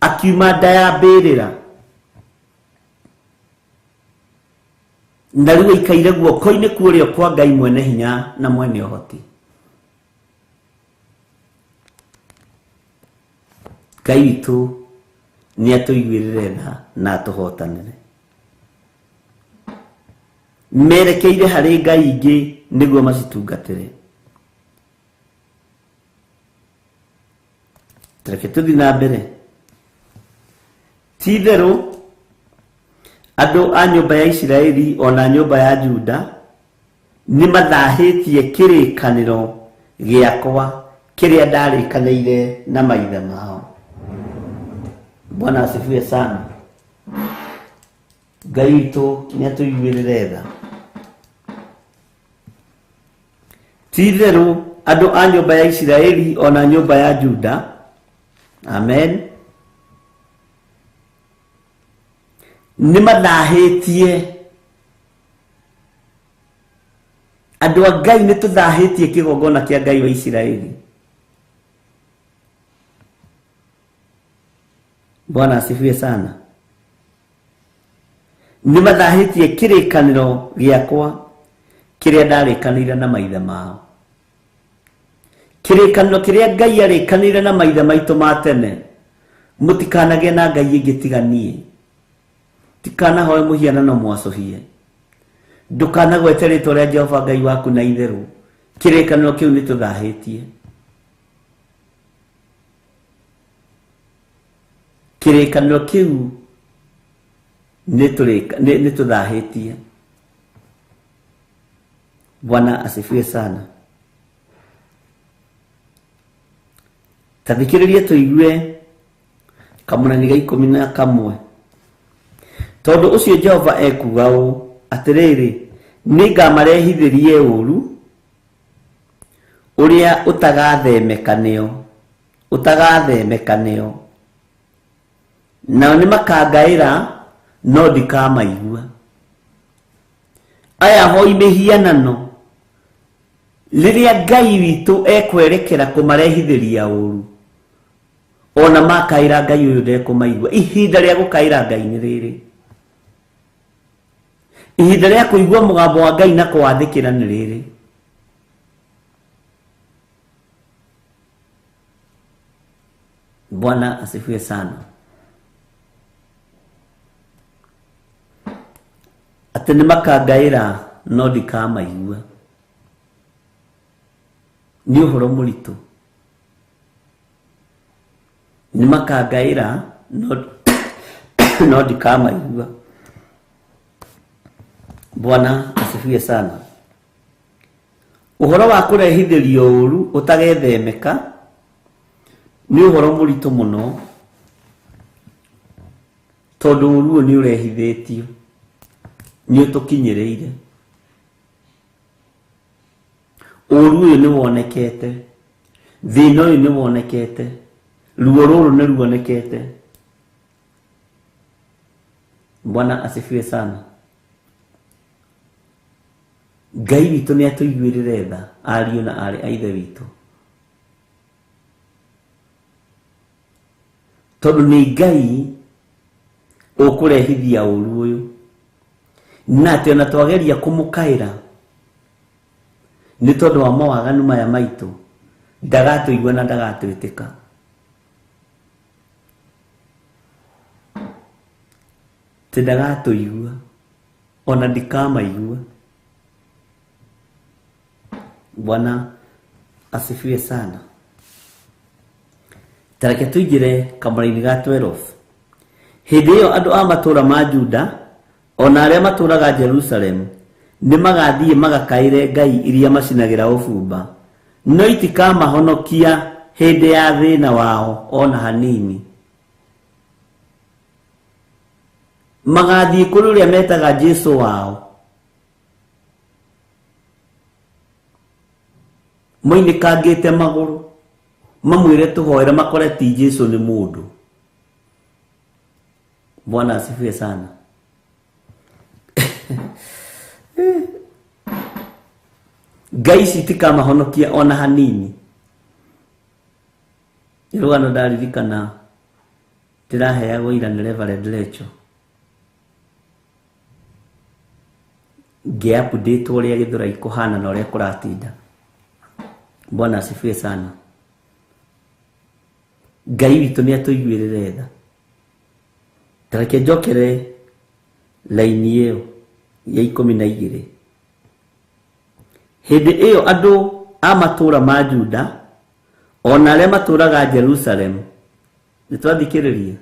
akiuma nda ya mbĩrĩra, na rĩu aikaire guoko-inĩ kũrĩa kwa Ngai mwene hinya na mwene ũhoti. Ngai witũ nĩ atũiguĩrĩre tha na atũhotanĩre. Merekeire harĩ ngai ingĩ nĩguo macitungatĩre. Reke tũthiĩ na mbere. Ti itherũ andũ a nyũmba ya Isiraeli ona nyũmba ya Juda nĩ mathahĩtie kĩrĩkanĩro gĩakwa kĩrĩa ndarĩkanĩire na maithe mao. Bwana asifiwe sana. Ngai witũ nĩ atũiguĩrĩre tha. Ti itherũ andũ a nyũmba ya Isiraeli ona nyũmba ya Juda, amen, nĩ mathahĩtie, andũ a Ngai nĩ tũthahĩtie kĩgongona kĩa Ngai wa Isiraeli. Bwana asifiwe sana. Nĩ mathahĩtie kĩrĩkanĩro gĩakwa kĩrĩa ndarĩkanĩire na maithe mao. Kĩrĩkanĩro kĩrĩa Ngai arĩkanĩire na maithe maitũ ma tene, mũtikanagĩe na ngai ĩngĩ tiga niĩ. Tikanahoe mũhianano mwacũhie. Ndũkanagwete rĩĩtwa rĩa Jehova Ngai waku na itherũ. Kĩrĩkanĩro kĩu nĩ tũthahĩtie. Kĩrĩkanĩro kĩu nĩ tũthahĩtie. Bwana asifiwe sana. Tathikĩrĩrie tũigue kamũrani ga 11. Tondũ ũcio Jehova ekuga ũũ atĩrĩrĩ, nĩngamarehithĩrie ũũru ũrĩa ũtagathemekanĩo, nao nĩ makangaĩra no ndikamaigua. Aya hoi mĩhianano rĩrĩa Ngai witũ ekwerekera kũmarehithĩria ũũru, ona makaĩra Ngai ũyũ ndekũmaigua. Ihinda rĩa gũkaĩra Ngai nĩ rĩrĩ. Ihinda rĩa kũigua mũgambo wa Ngai na kũwathĩkĩra nĩ rĩrĩ. Bwana asifiwe sana. Atĩ nĩ makangaĩra no ndikamaigua. Nĩ ũhoro mũritũ. Nĩ makangaĩra no ndikamaigua. Bwana asifiwe sana. Ũhoro wa kũrehithĩrio ũũru ũtagethemeka nĩ ũhoro mũritũ mũno, tondũ ũũru ũyũ nĩ ũrehithĩtio, nĩ ũtũkinyĩrĩire. Ũũru ũyũ nĩ wonekete, thĩna ũyũ nĩ wonekete, ruo rũrũ nĩ ruonekete. Bwana asifiwe sana. Ngai witũ nĩ atũiguĩrĩre tha, ariũ na aarĩ a ithe witũ, tondũ nĩ Ngai ũkũrehithia ũũru ũyũ, na atĩ ona twageria kũmũkaĩra nĩ tondũ wa mawaganu maya maitũ, ndagatũigua na ndagatwĩtĩka. Ndagatũigua ona ndikamaigua. Bwana asifiwe sana. Tareke tuigire kamaraini ga 12. Hindi iyo andu a matura ma Juda ona aria maturaga Jerusalem ni magathie magakaire ngai iria macinagira ubumba, no itikamahonokia hindi ya thina wao ona hanini. Magathie kuri uria metaga Jesu wao, moinikangite maguru mamwire tuhoera makore ti Jesu ni mundu. Bwana asifiwe sana. Ngai citikamahonokia ona hanini. Irwana ndaririkana ndiraheagwo ira nĩ Reverend Lecho, ngĩ-update ũrĩa Gĩthũrai kũhana na ũrĩa kũratinda. Bwana asifiwe sana. Ngai witũ nĩ atũiguĩrĩre tha. Tareke njokere laini ĩyo ya 12. Hindi iyo andu a matura ma Juda ona aria maturaga Jerusalem nitwathikiriria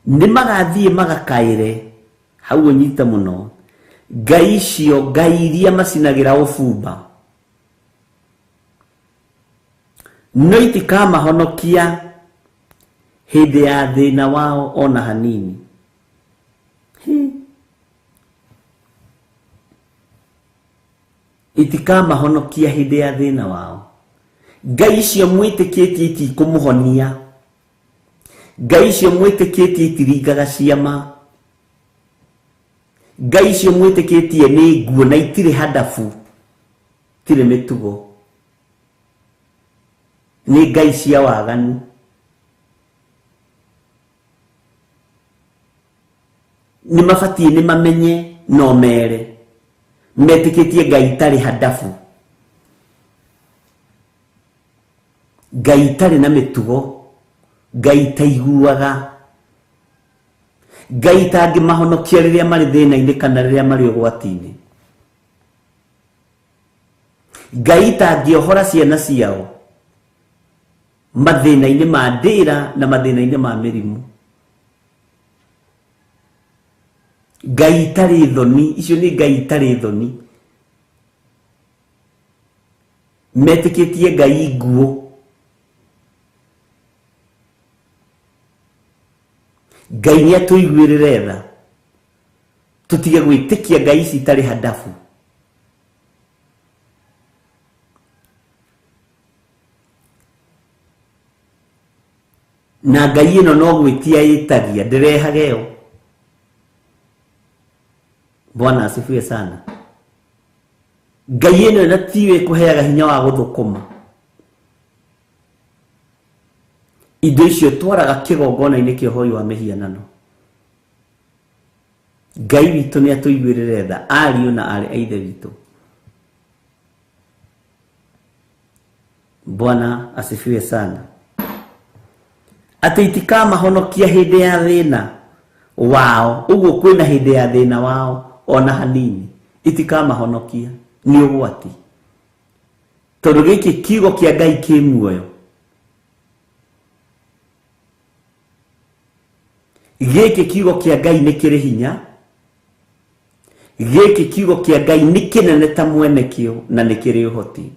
ni magathie magakaire hau nyita muno ngai cio, ngai iria macinagira ubumba, no itikamahonokia hindi ya thina wao ona hanini. Itikamahonokia hindi ya thina wao. Ngai cio mwitikitie iti kumuhonia, ngai cio mwitikitie itiringaga ciama, ngai cio mwitikitie ni nguo na itire hadafu, tire mitugo, ni ngai cia waganu. Ni mafatie ni mamenye no mere metikitie ngai itari hadafu, ngai itari na mitugo, ngai itaiguaga, ngai itangimahonokia riria mari thina-ini kana riria mari ugwati-ini, ngai itangiohora ciana ciao mathina-ini ma ndira na mathina-ini ma mirimu. Ngai itari thoni, icio ni ngai itari thoni, metikitie ngai nguo, ngai ni atuiguirire tha, tutige gwitikia ngai ici itari hadafu. Na ngai ino no gwitia itagia ndirehageo. Bwana asifiwe sana. Ngai ino natiwe kuheaga hinya wa guthukuma indo icio twaraga kigongona-ini kia uhoi wa mihianano. Ngai witũ ni atuiguirire tha, ariũ na arĩ a ithe witũ. Bwana asifiwe sana. Ati itikamahonokia hindi ya thina wao, uguo kwina hindi ya thina wao ona hanini, itikamahonokia ni ugwati. Tondu giki kiugo kia Ngai ki muoyo, giki kiugo kia Ngai ni kiri hinya, giki kiugo kia Ngai ni kinene ta mwene kio na ni kiri uhoti.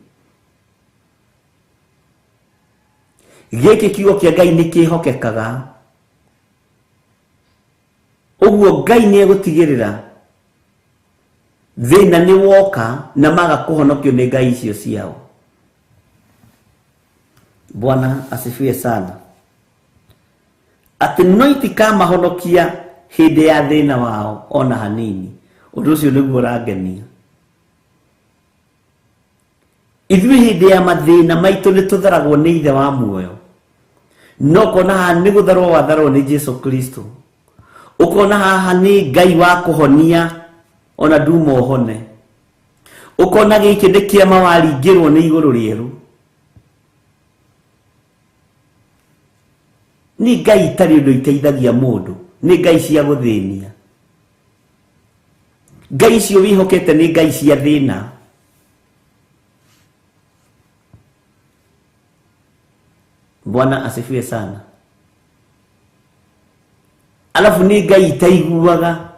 Giki kiugo kia Ngai ni kihokekaga, uguo Ngai ni egutigirira thina ni woka na maga kuhonokio ni ngai icio ciao. Bwana asifiwe sana. Ati no itikamahonokia hindi ya thina wao ona hanini. Undu ucio niguo urangenia. Ithui hindi ya mathina maitu ni tutharagwo ni ithe wa muoyo, no kona haha ni gutharwo watharwo ni Jesu Kristo. Ukona haha ni ngai wa kuhonia ona nduma ohone. Ukona giki ni kiama waringirwo ni iguru rieru. Ni ngai itari undu iteithagia mundu, nĩ ngai cia gũthĩnia. Ngai icio wĩhokete nĩ ngai cia thĩna. Bwana asifiwe sana. Alafu nĩ ngai itaiguaga,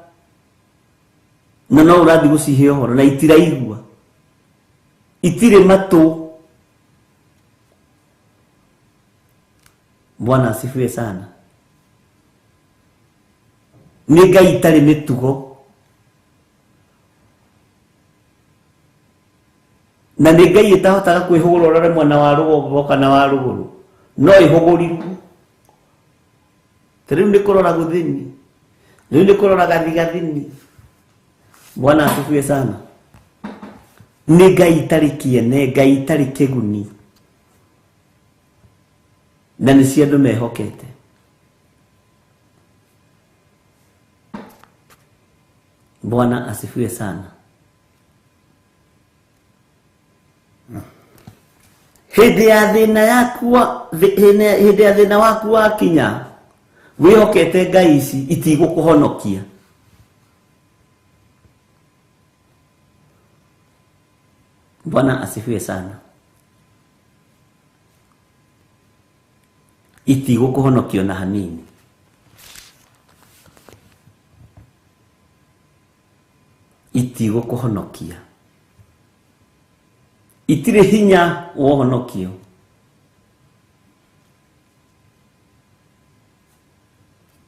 na no ũrathi gũcihe ũhoro na itiraigua, itirĩ matũ. Bwana asifiwe sana. Nĩ ngai itarĩ mĩtugo, na nĩ ngai ĩtahotaga kwĩhũgũra ũrore mwena wa rũgongo kana wa rũgũrũ, no ĩhũgũrirwo. Rĩu nĩ kũrora gũthini, rĩu nĩ kũrora gathigathini. Bwana asifiwe sana. Nĩ ngai itarĩ kĩene, ngai itarĩ kĩguni, na nĩ cia andũ mehokete. Bwana asifiwe sana. Hĩndĩ ya thĩna yaku, hĩndĩ ya thĩna waku wakinya, wĩhokete ngai ici itigũkũhonokia. Bwana asifiwe sana. Itigũkũhonokio na hanini. Itigũkũhonokia. Itirĩ hinya wohonokio.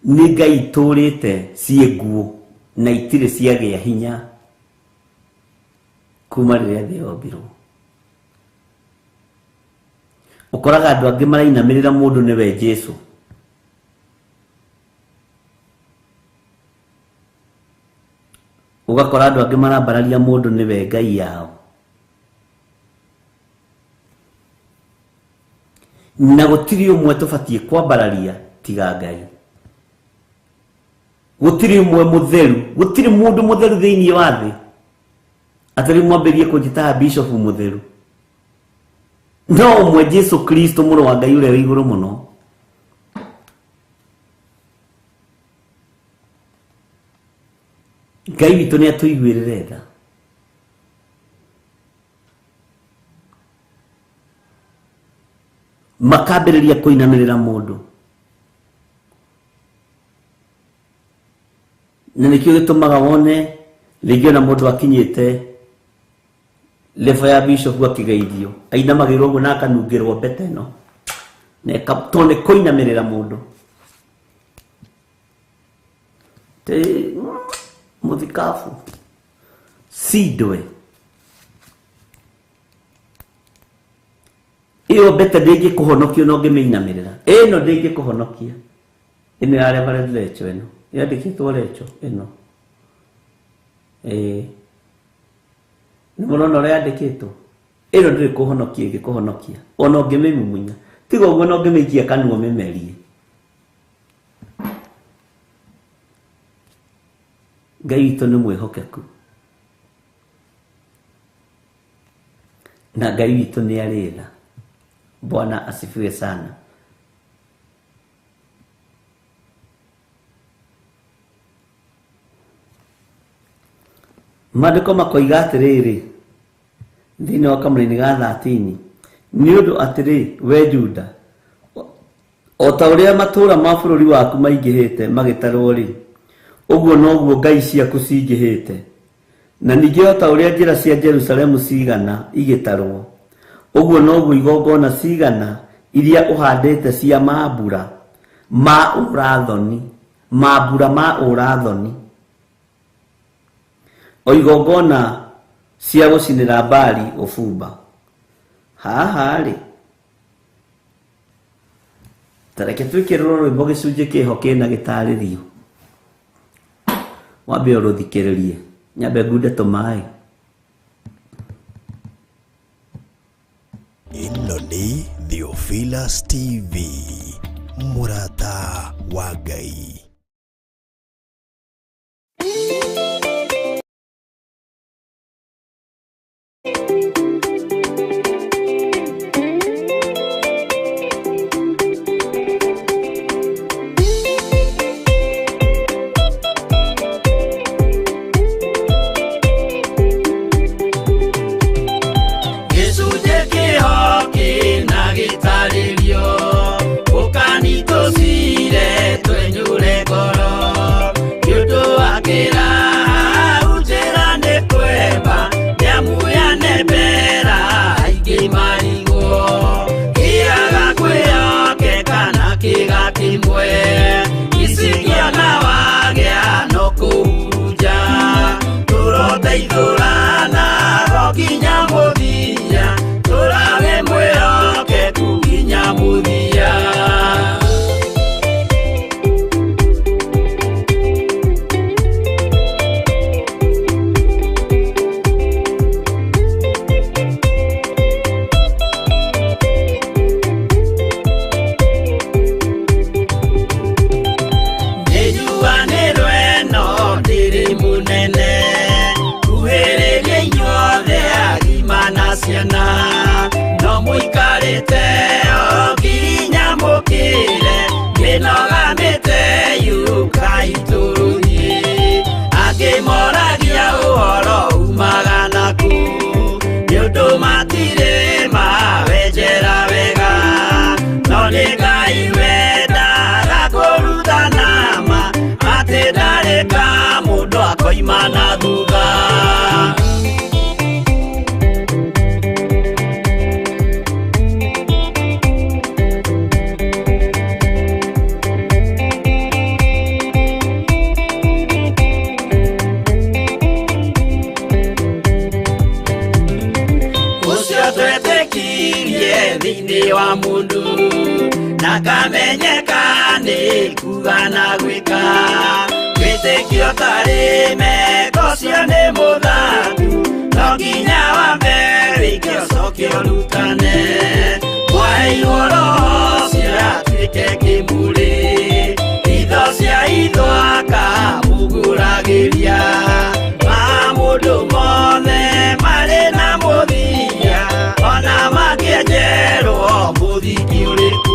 Nĩ ngai itũrĩte ciĩ nguo na itirĩ ciagĩa hinya kuma rĩrĩa thĩ yombirwo. Ũkoraga andũ angĩ marainamĩrĩra mũndũ nĩwe Jesũ. Ũgakora andũ angĩ marambararia mũndũ nĩwe ngai yao. Na gũtirĩ ũmwe tũbatiĩ kwambararia tiga Ngai. Gũtirĩ ũmwe mũtheru, gũtirĩ mũndũ mũtheru thĩinĩ wa thĩ. Atari mwambĩrie kũnjĩta bishop mũtheru. No ũmwe Jesũ Kristo mũrũ wa Ngai ũrĩa wĩ igũrũ mũno. Ngai witũ nĩ atũiguĩrĩre tha. Makambĩrĩria kũinamĩrĩra mũndũ. Na nĩkĩo gĩtũmaga wone rĩngĩ ona mũndũ akinyĩte level ya bishop akĩgeithio, ainamagĩrwo ũguo na akanungĩrwo mbete ĩno, na tondũ nĩ kũinamĩrĩra mũndũ. Mũthikabu sindwe iyo mbete ndĩngĩkũhonokia no ngĩmĩinamĩrĩra. Ĩno ndĩngĩkũhonokia. Ĩno ya Reverend Lecho ĩno yandĩkĩtwo Lecho ĩno. Nĩ mũrona ũrĩa yandĩkĩtwo. Ĩno ndĩrĩ kũhonokia ĩngĩkũhonokia. Ona ũngĩmĩmumunya. Tiga ũguo no ngĩmĩikia kanua mĩmerie. Ngai witũ nĩ mwĩhokeku. Na Ngai witũ nĩ arĩ tha. Bwana asifiwe sana. Maandĩko makoiga atĩrĩrĩ thĩinĩ wa kamũra-inĩ ga 13, nĩ ũndũ atĩrĩ we Juda, o ta ũrĩa matũũra ma bũrũri waku maingĩhĩte magĩtarwo rĩ, ũguo noguo ngai ciaku cingĩhĩte, na ningĩ o ta ũrĩa njĩra cia Jerusalemu cigana igĩtarwo, ũguo noguo igongona cigana iria ũhandĩte cia mambura ma ũrathoni, mambura ma ũrathoni, o igongona cia gũcinĩra Baali ũbumba. Haha rĩ, tareke twĩkĩrĩrwo rwĩmbo gĩcunjĩ kĩho kĩna gĩtarĩrio. Wambe ũrũthikĩrĩrie, nyambe ngunde tũmaĩ. Ĩno nĩ Theophilus TV, mũrata wa Ngai. tũraithũrana nginya mũthia, tũrage mwĩhokeku nginya mũthia. No mũikarĩte o nginya mũkĩre, mĩnogamĩte yukai tũrũthiĩ. Angĩ moragia ũhoro umaga naku, nĩũndũ matirĩ mawenjera wega. No nĩ Ngai wendaga kũruta nama, atĩ ndareka mũndũ akoima na thutha. Thĩinĩ wa mũndũ na kamenyeka nĩ kuga na gwĩka, wĩtĩkio tarĩ meko cio nĩ mũthatu, no nginya wambe wĩke ũcoke ũrutane. Waheirwo roho cio atuĩke kĩmũrĩ, itho cia itho akamũgũragĩria. Ma mũndũ mothe marĩ na mũthia, ona makĩenjerwo mũthingi ũrĩkũ.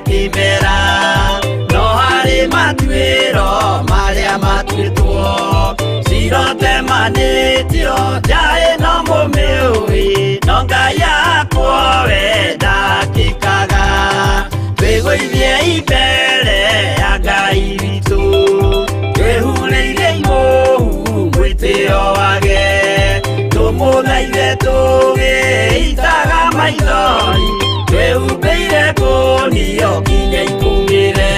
Kĩmera no harĩ matuĩro marĩa matuĩtwo, cirotemanĩtio njaĩ no mũmĩũĩ, no Ngai akwo we ndakĩkaga. Twĩgũithie imbere ya Ngai witũ, twĩhurĩire imũhu mwĩtĩo wage, tũmũthaithe tũgĩitaga maithori, twĩhumbĩire ngũnio nginya ikumĩre.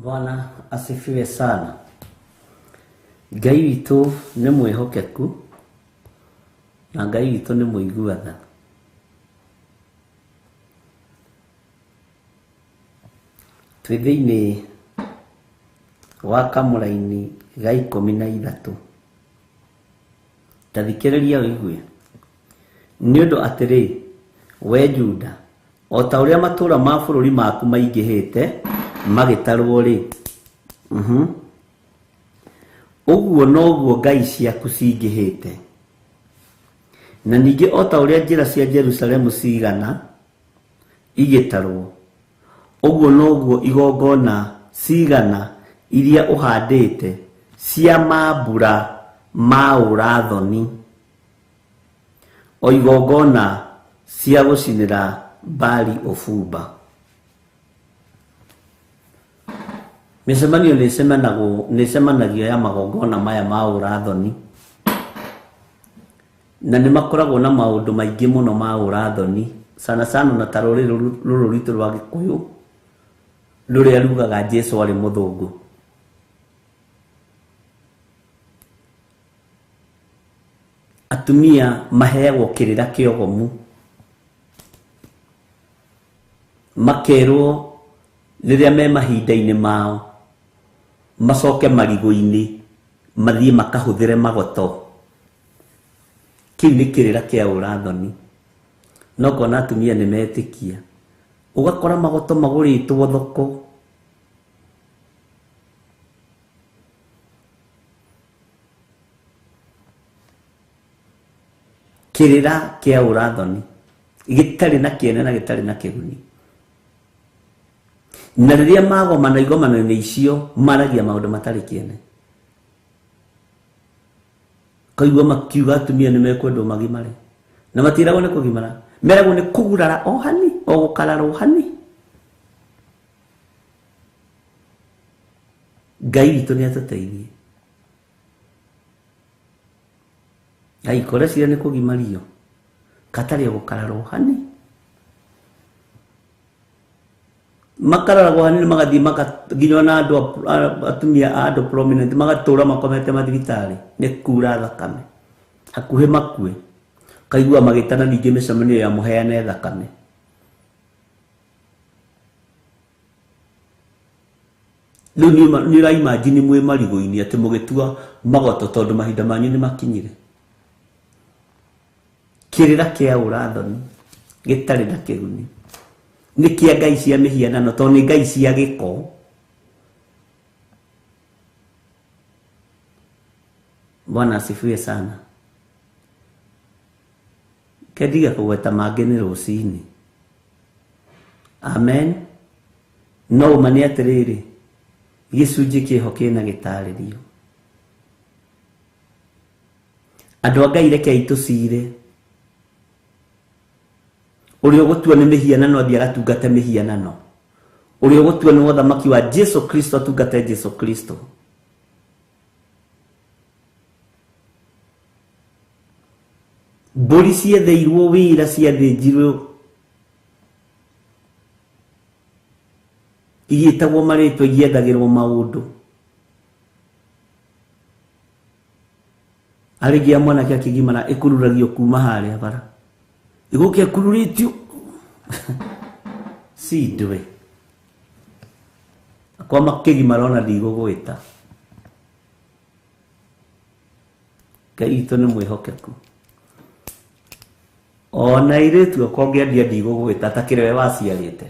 Bwana asifiwe sana. Ngai witũ nĩ mwĩhokeku na Ngai witũ nĩ mũiguatha. Twĩ thĩinĩ wa kamũra-inĩ ga 13. Tathikĩrĩria ũigue. Nĩ ũndũ atĩrĩ, we Juda, o ta ũrĩa matũũra ma bũrũri maku maingĩhĩte magĩtarwo rĩ, ũguo noguo ngai ciaku cingĩhĩte. Na ningĩ o ta ũrĩa njĩra cia Jerusalemu cigana igĩtarwo, ũguo noguo igongona cigana iria ũhandĩte cia mambura ma ũrathoni, o igongona cia gũcinĩra Baali ũbumba. Mĩcemanio nĩcemanagio ya magongona maya ma ũrathoni, na nĩ makoragwo na maũndũ maingĩ mũno ma ũrathoni, sana na ta rũrĩrĩ rũrũ rwitũ rwa Gĩkũyũ rũrĩa rugaga Jesũ arĩ mũthũngũ. atumia maheagwo kirira kiogomu makerwo riria me mahinda-ini mao macoke marigo-ini mathie makahuthire magoto. Kiu ni kirira kia urathoni. No kona atumia ni metikia, ugakora magoto maguritwo thoko, kirira kia urathoni gitari na kiene na gitari na kiguni. Na riria magomana igomano-ini icio maragia maundu matari kiene, kaigua makiuga atumia ni mekwendwo magimare, na matiragwo ni kugimara, meragwo ni kugurara o hani o gukarara o hani. Ngai witũ ni atuteithie. Ai kore cia ni kugimario katari gukarara o hani. Makarara go hani magathi magaginywa na andu atumia andu prominent magatura makomete mathibitari ni kura thakame hakuhe makue, kaigua magitana ningi micemanio ya muheane thakame. Riu ni ra imagine mwe marigo-ini ati mugitua magoto tondu mahinda manyu ni makinyire. Kirira kia urathoni gitari na kiguni ni kia ngai cia mihianano tondu ni ngai cia giko. Bwana asifiwe sana. Kediga kugweta mangi ni rucini. Amen. No mani atiriri gicunji kiho kina gitaririo. Andu a Ngai rekei tucire uria gutua ni mihianano athia gatungate mihianano, uria gutua ni uthamaki wa Jesu Kristo atungate Jesu Kristo. Mburi cietheiruo wira ciathinjirwo igitagwo maritwa igiethagirwo maundu. Arigia mwana kia kigimana ikururagio kuma haria bara igukia kururitio si ndwe kwa makigimara ona ndigugwita. Ngai witũ nĩ mwĩhokeku. Ona iritu akwa ngiendia ndigugwita takire we waciarĩte.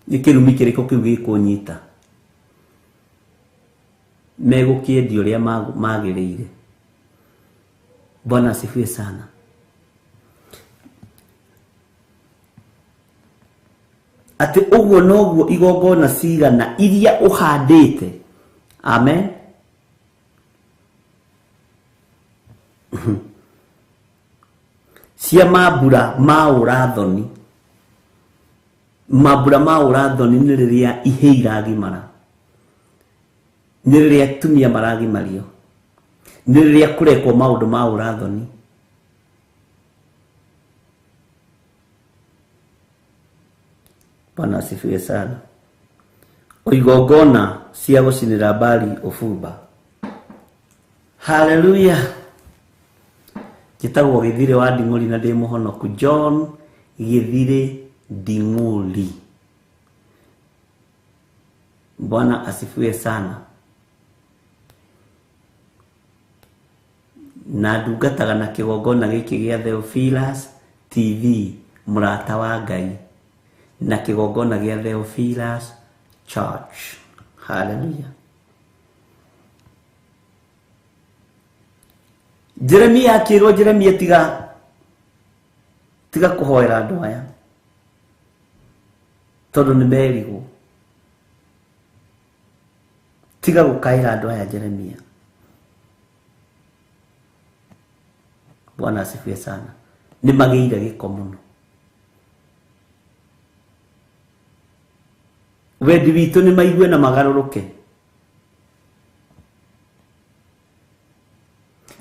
Ni kirumi kiriko kiu gikunyita megukiendi uria magirire. Bwana asifiwe sana. Ati uguo noguo igongona cigana iria uhandite. Amen. Cia mambura ma urathoni. Mambura ma urathoni ni riria ihe iragimara, ni riria tumia maragimario, ni riria kurekwo maundu ma urathoni. Bwana asifiwe sana. Oigongona cia gucinira mbari ufumba. Hallelujah. Gitagwo Githire wa Nding'uri na ndi muhonoku John Githire Nding'uri. Bwana asifiwe sana. Na ndungataga na kigongona giki gia Theophilus TV murata wa Ngai na kigongona gia Theophilus Church. Hallelujah. Jeremia akirwo Jeremia tiga kuhoera andu aya tondu ni merigo. Tiga gukaira andu aya Jeremia. Bwana asifiwe sana. Ni magiire giko muno. Wendi witu ni maigue na magaruruke.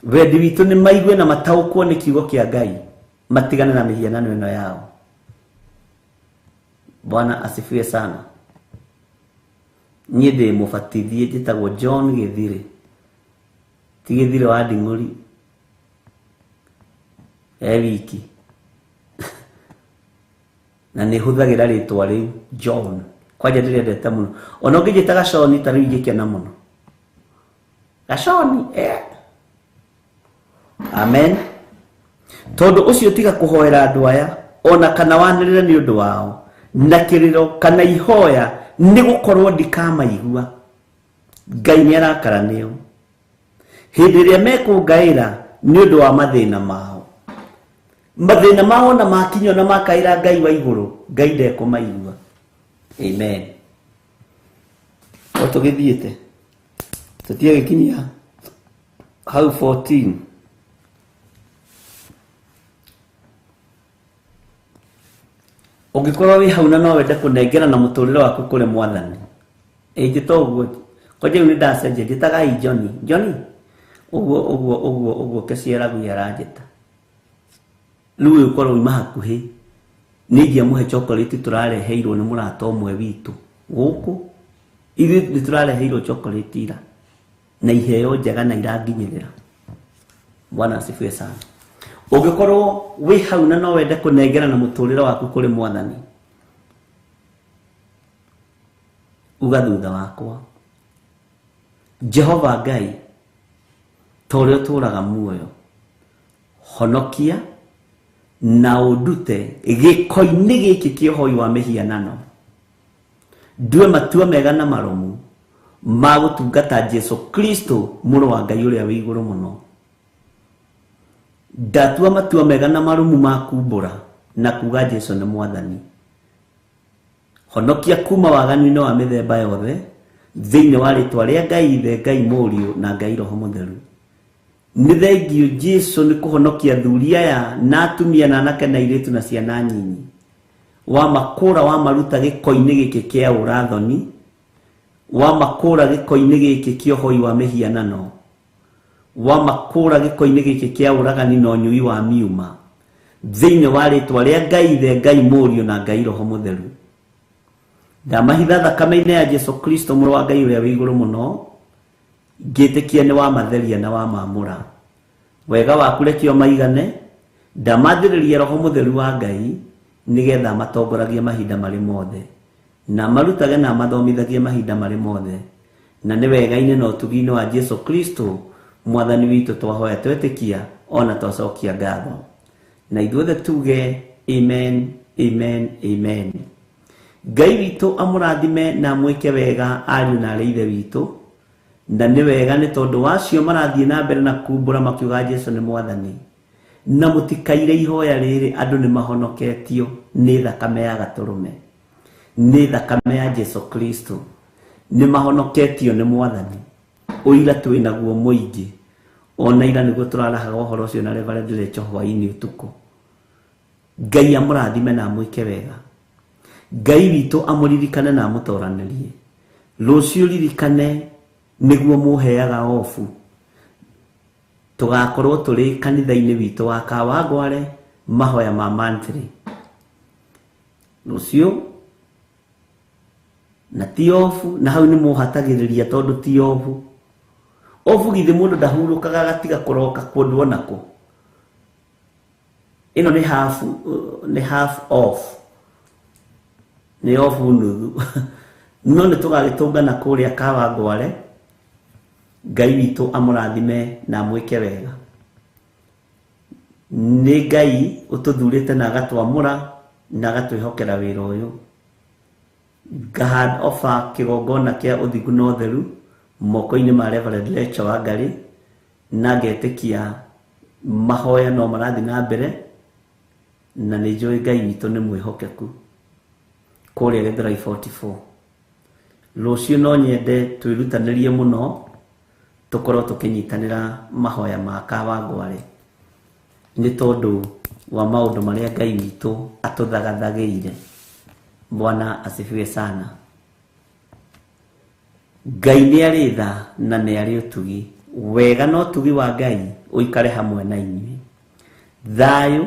Wendi witu ni maigue na mataukwo ni kiugo kia Ngai, matigane na mihianano ino yao. Bwana asifiwe sana. Nyede mufatithie jitagwo John Githire tigithire wa nding'uri wiki na nĩ hũthagĩra rĩtwa rĩu John kwanja ndĩrendete mũno ona ũngĩnjĩta Gaconi ta rĩu ingĩkena mũno Gaconi amen tondũ ũcio tiga kũhoera andũ aya ona kana wanĩrĩre nĩ ũndũ wao na kĩrĩro kana ihoya nĩ gũkorwo ndikamaigua Ngai nĩ arakara nĩo hĩndĩ ĩrĩa mekũngaĩra nĩ ũndũ wa mathĩna mao na makinywo na makaĩra Ngai wa igũrũ Ngai ndekũmaigua amen tũgĩthiĩte tũtiagĩkinyia hau 14 ũngĩkorwo wĩ hau na no wende kũnengera na mũtũrĩre waku kũrĩ Mwathani ĩngĩta ũguo koja nĩ ndacenjia njĩtaga Johnny ũguo kĩciaragu yaranjĩta rĩu ũkorwo uma hakuhĩ nĩngĩa mũhe chocolate tũrareheirwo nĩ mũrata ũmwe witũ gũkũ ithuĩ nĩ tũrareheirwo chocolate ira na iheo njega na iranginyĩrĩra Bwana asifiwe sana ũngĩkorwo wĩ hau na no wende kũnengera na mũtũrĩre waku kũrĩ Mwathani uga thutha wakwa Jehova Ngai tũrĩa ũtũraga muoyo honokia na ũndute gĩko-inĩ gĩkĩ kĩa ũhoi wa mĩhianano ndue matua mega na maromu ma gũtungata Jesu Kristo mũrũ wa Ngai ũrĩa wĩ igũrũ mũno ndatua matua mega na maromu ma kumbũra na kuga Jesu nĩ Mwathani honokia kuma waganu-inĩ wa mĩthemba yothe thĩinĩ wa rĩtwa rĩa Ngai Ithe Ngai Mũriũ na Ngai Roho Mũtheru nĩ thengio Jesu nĩ kũhonokia thuri aya na atumia na anake na airĩtu na ciana nyinyi wa makũra wa maruta gĩko-inĩ gĩkĩ kĩa ũrathoni wa makũra gĩko-inĩ gĩkĩ kĩa ũhoi wa mĩhianano wa makũra gĩko-inĩ gĩkĩ kĩa ũragani na ũnyui wa miuma thĩinĩ wa rĩtwa rĩa Ngai Ithe Ngai Mũriũ na Ngai Roho Mũtheru ndamahitha thakame-inĩ ya Jesu Kristo mũrũ wa Ngai ũrĩa wĩ igũrũ mũno ngĩtĩkia nĩ wa matheria na wa maamũra wega waku rekio maigane ndamathĩrĩria Roho Mũtheru wa Ngai nĩgetha matongoragie mahinda marĩ mothe na marutage na mathomithagie mahinda marĩ mothe na nĩ wega-inĩ na ũtugi-inĩ wa Jesu Kristo Mwathani witũ twahoya twetĩkia ona twacokia ngatho na ithuothe tuge amen amen amen Ngai witũ amũrathime na mwĩke wega ariũ na arĩ ithe witũ na nĩ wega nĩ tondũ wacio marathiĩ na mbere na kumbũra makiuga Jesu nĩ Mwathani na mũtikaire ihoya rĩrĩ andũ nĩ mahonoketio nĩ thakame ya Gatũrũme nĩ thakame ya Jesu Kristo nĩ mahonoketio nĩ Mwathani ũira twĩ naguo mũingĩ ona ira nĩguo tũrarahaga ũhoro ũcio na Reverend Rachel hwaĩ-inĩ ũtukũ Ngai amũrathime na mwĩke wega Ngai witũ amũririkane na amũtoranĩrie rũciũ ririkane nĩguo mũheaga ofu tũgakorwo tũrĩ kanitha-inĩ witũ wa Kawangware mahoya ma mantri rũciũ na ti ofu na hau nĩ mũhatagĩrĩria tondũ ti ofu githĩ mũndũ ndahurũkaga gatiga kũroka kũndũ onako ĩno nĩ half off nĩ ofu nuthu no nĩ tũgagĩtũngana kũrĩa Kawangware Ngai witũ amũrathime na mwĩke wega nĩ Ngai ũtũthurĩte na agatwamũra na agatwĩhokera wĩra ũyũ ngahand offer kĩgongona kĩa ũthingu na ũtheru moko-inĩ ma Reverend Rachel Wangarĩ na ngetĩkia mahoya no marathiĩ na mbere na nĩ njũĩ Ngai witũ nĩ mwĩhokeku kũrĩa Gĩthũrai 44 rũciũ no nyende twĩrutanĩrie mũno tũkorwo tũkĩnyitanĩra mahoya ma Kawangware nĩ tondũ wa maũndũ marĩa Ngai witũ atũthagathagĩire Bwana asifiwe sana Ngai nĩ arĩ tha na nĩ arĩ ũtugi wega no ũtugi wa Ngai ũikare hamwe na inyuĩ thayũ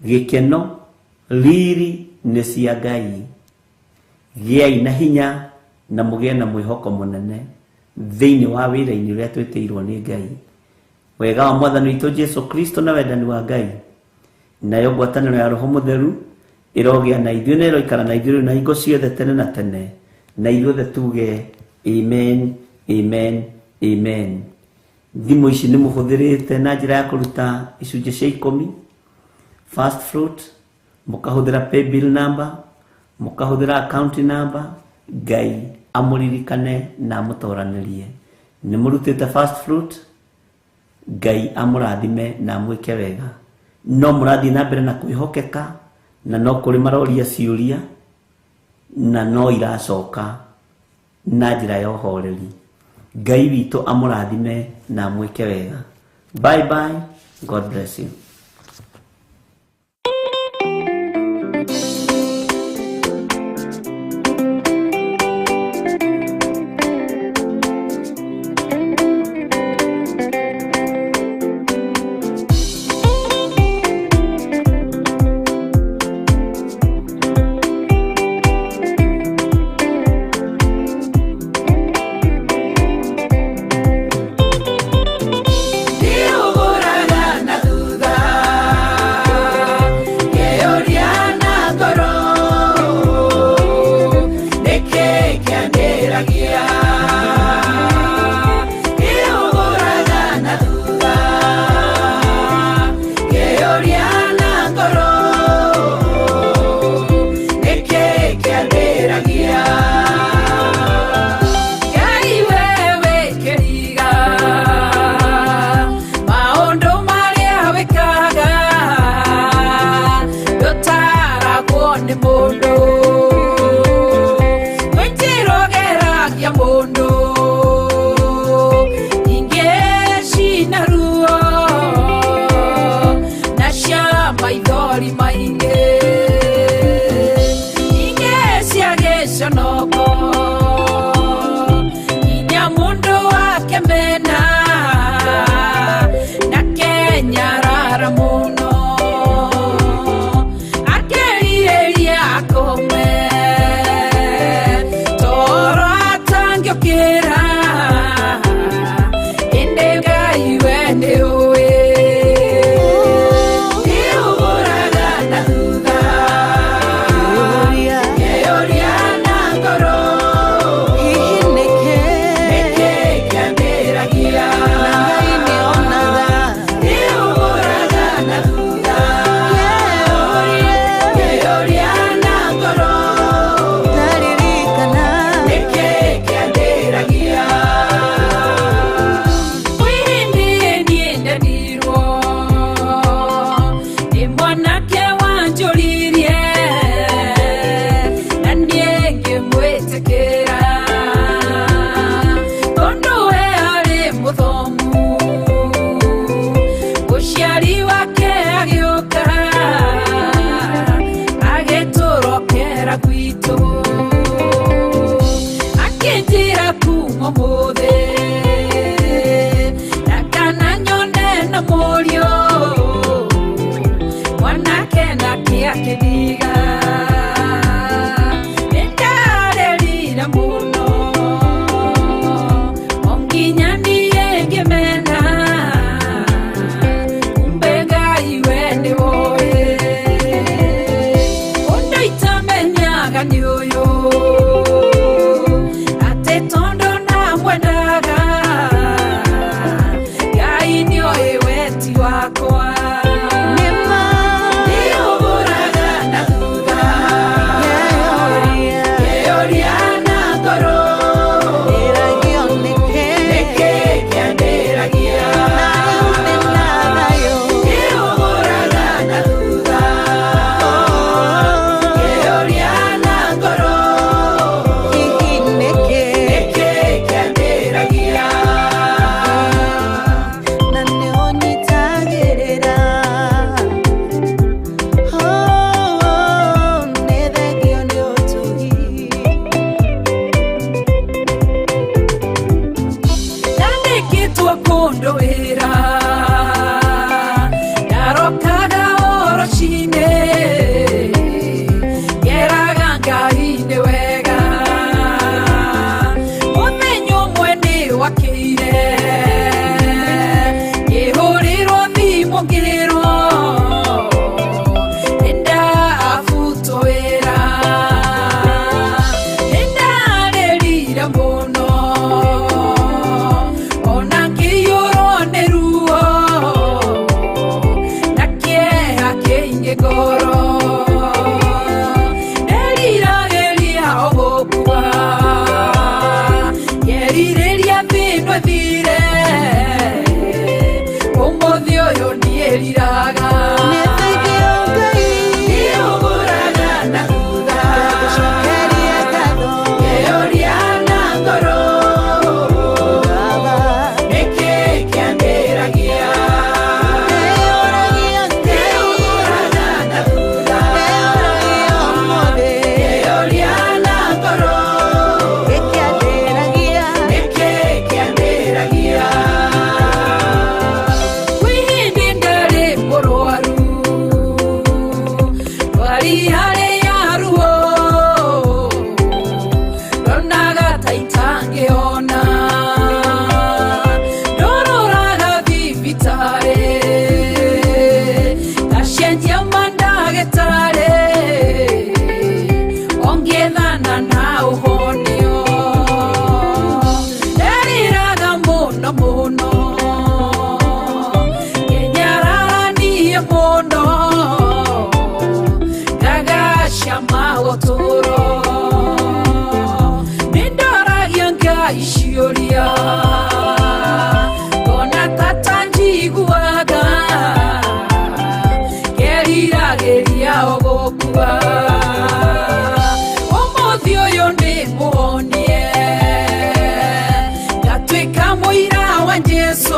gĩkeno riri nĩ cia Ngai gĩai na hinya na mũgĩe na mwĩhoko mũnene thĩinĩ wa wĩra-inĩ ũrĩa twĩtĩirwo nĩ Ngai. Wega wa Mwathani witũ Jesu Kristo na wendani wa Ngai nayo ngwatanĩro ya Roho Mũtheru ĩrogĩa na ithuĩ na ĩroikara na ithuĩ na hingo ciothe tene na tene, na ithuothe tuge amen, amen, amen. Thimũ ici nĩ mũhũthĩrĩte na njĩra ya kũruta icunjĩ cia 10 first fruit, mũkahũthĩra paybill number, mũkahũthĩra account number. Ngai amũririkane na amũtoranĩrie. Nĩ mũrutĩte first fruit, Ngai amũrathime na amwĩke wega. No mũrathiĩ na mbere na kwĩhokeka, na no kũrĩ maroria ciũria, na no iracoka na njĩra ya ũhoreri. Ngai witũ amũrathime na amwĩke wega. Bye bye. God bless you. uyu ndimuhonie ngatuika muira wa Jesu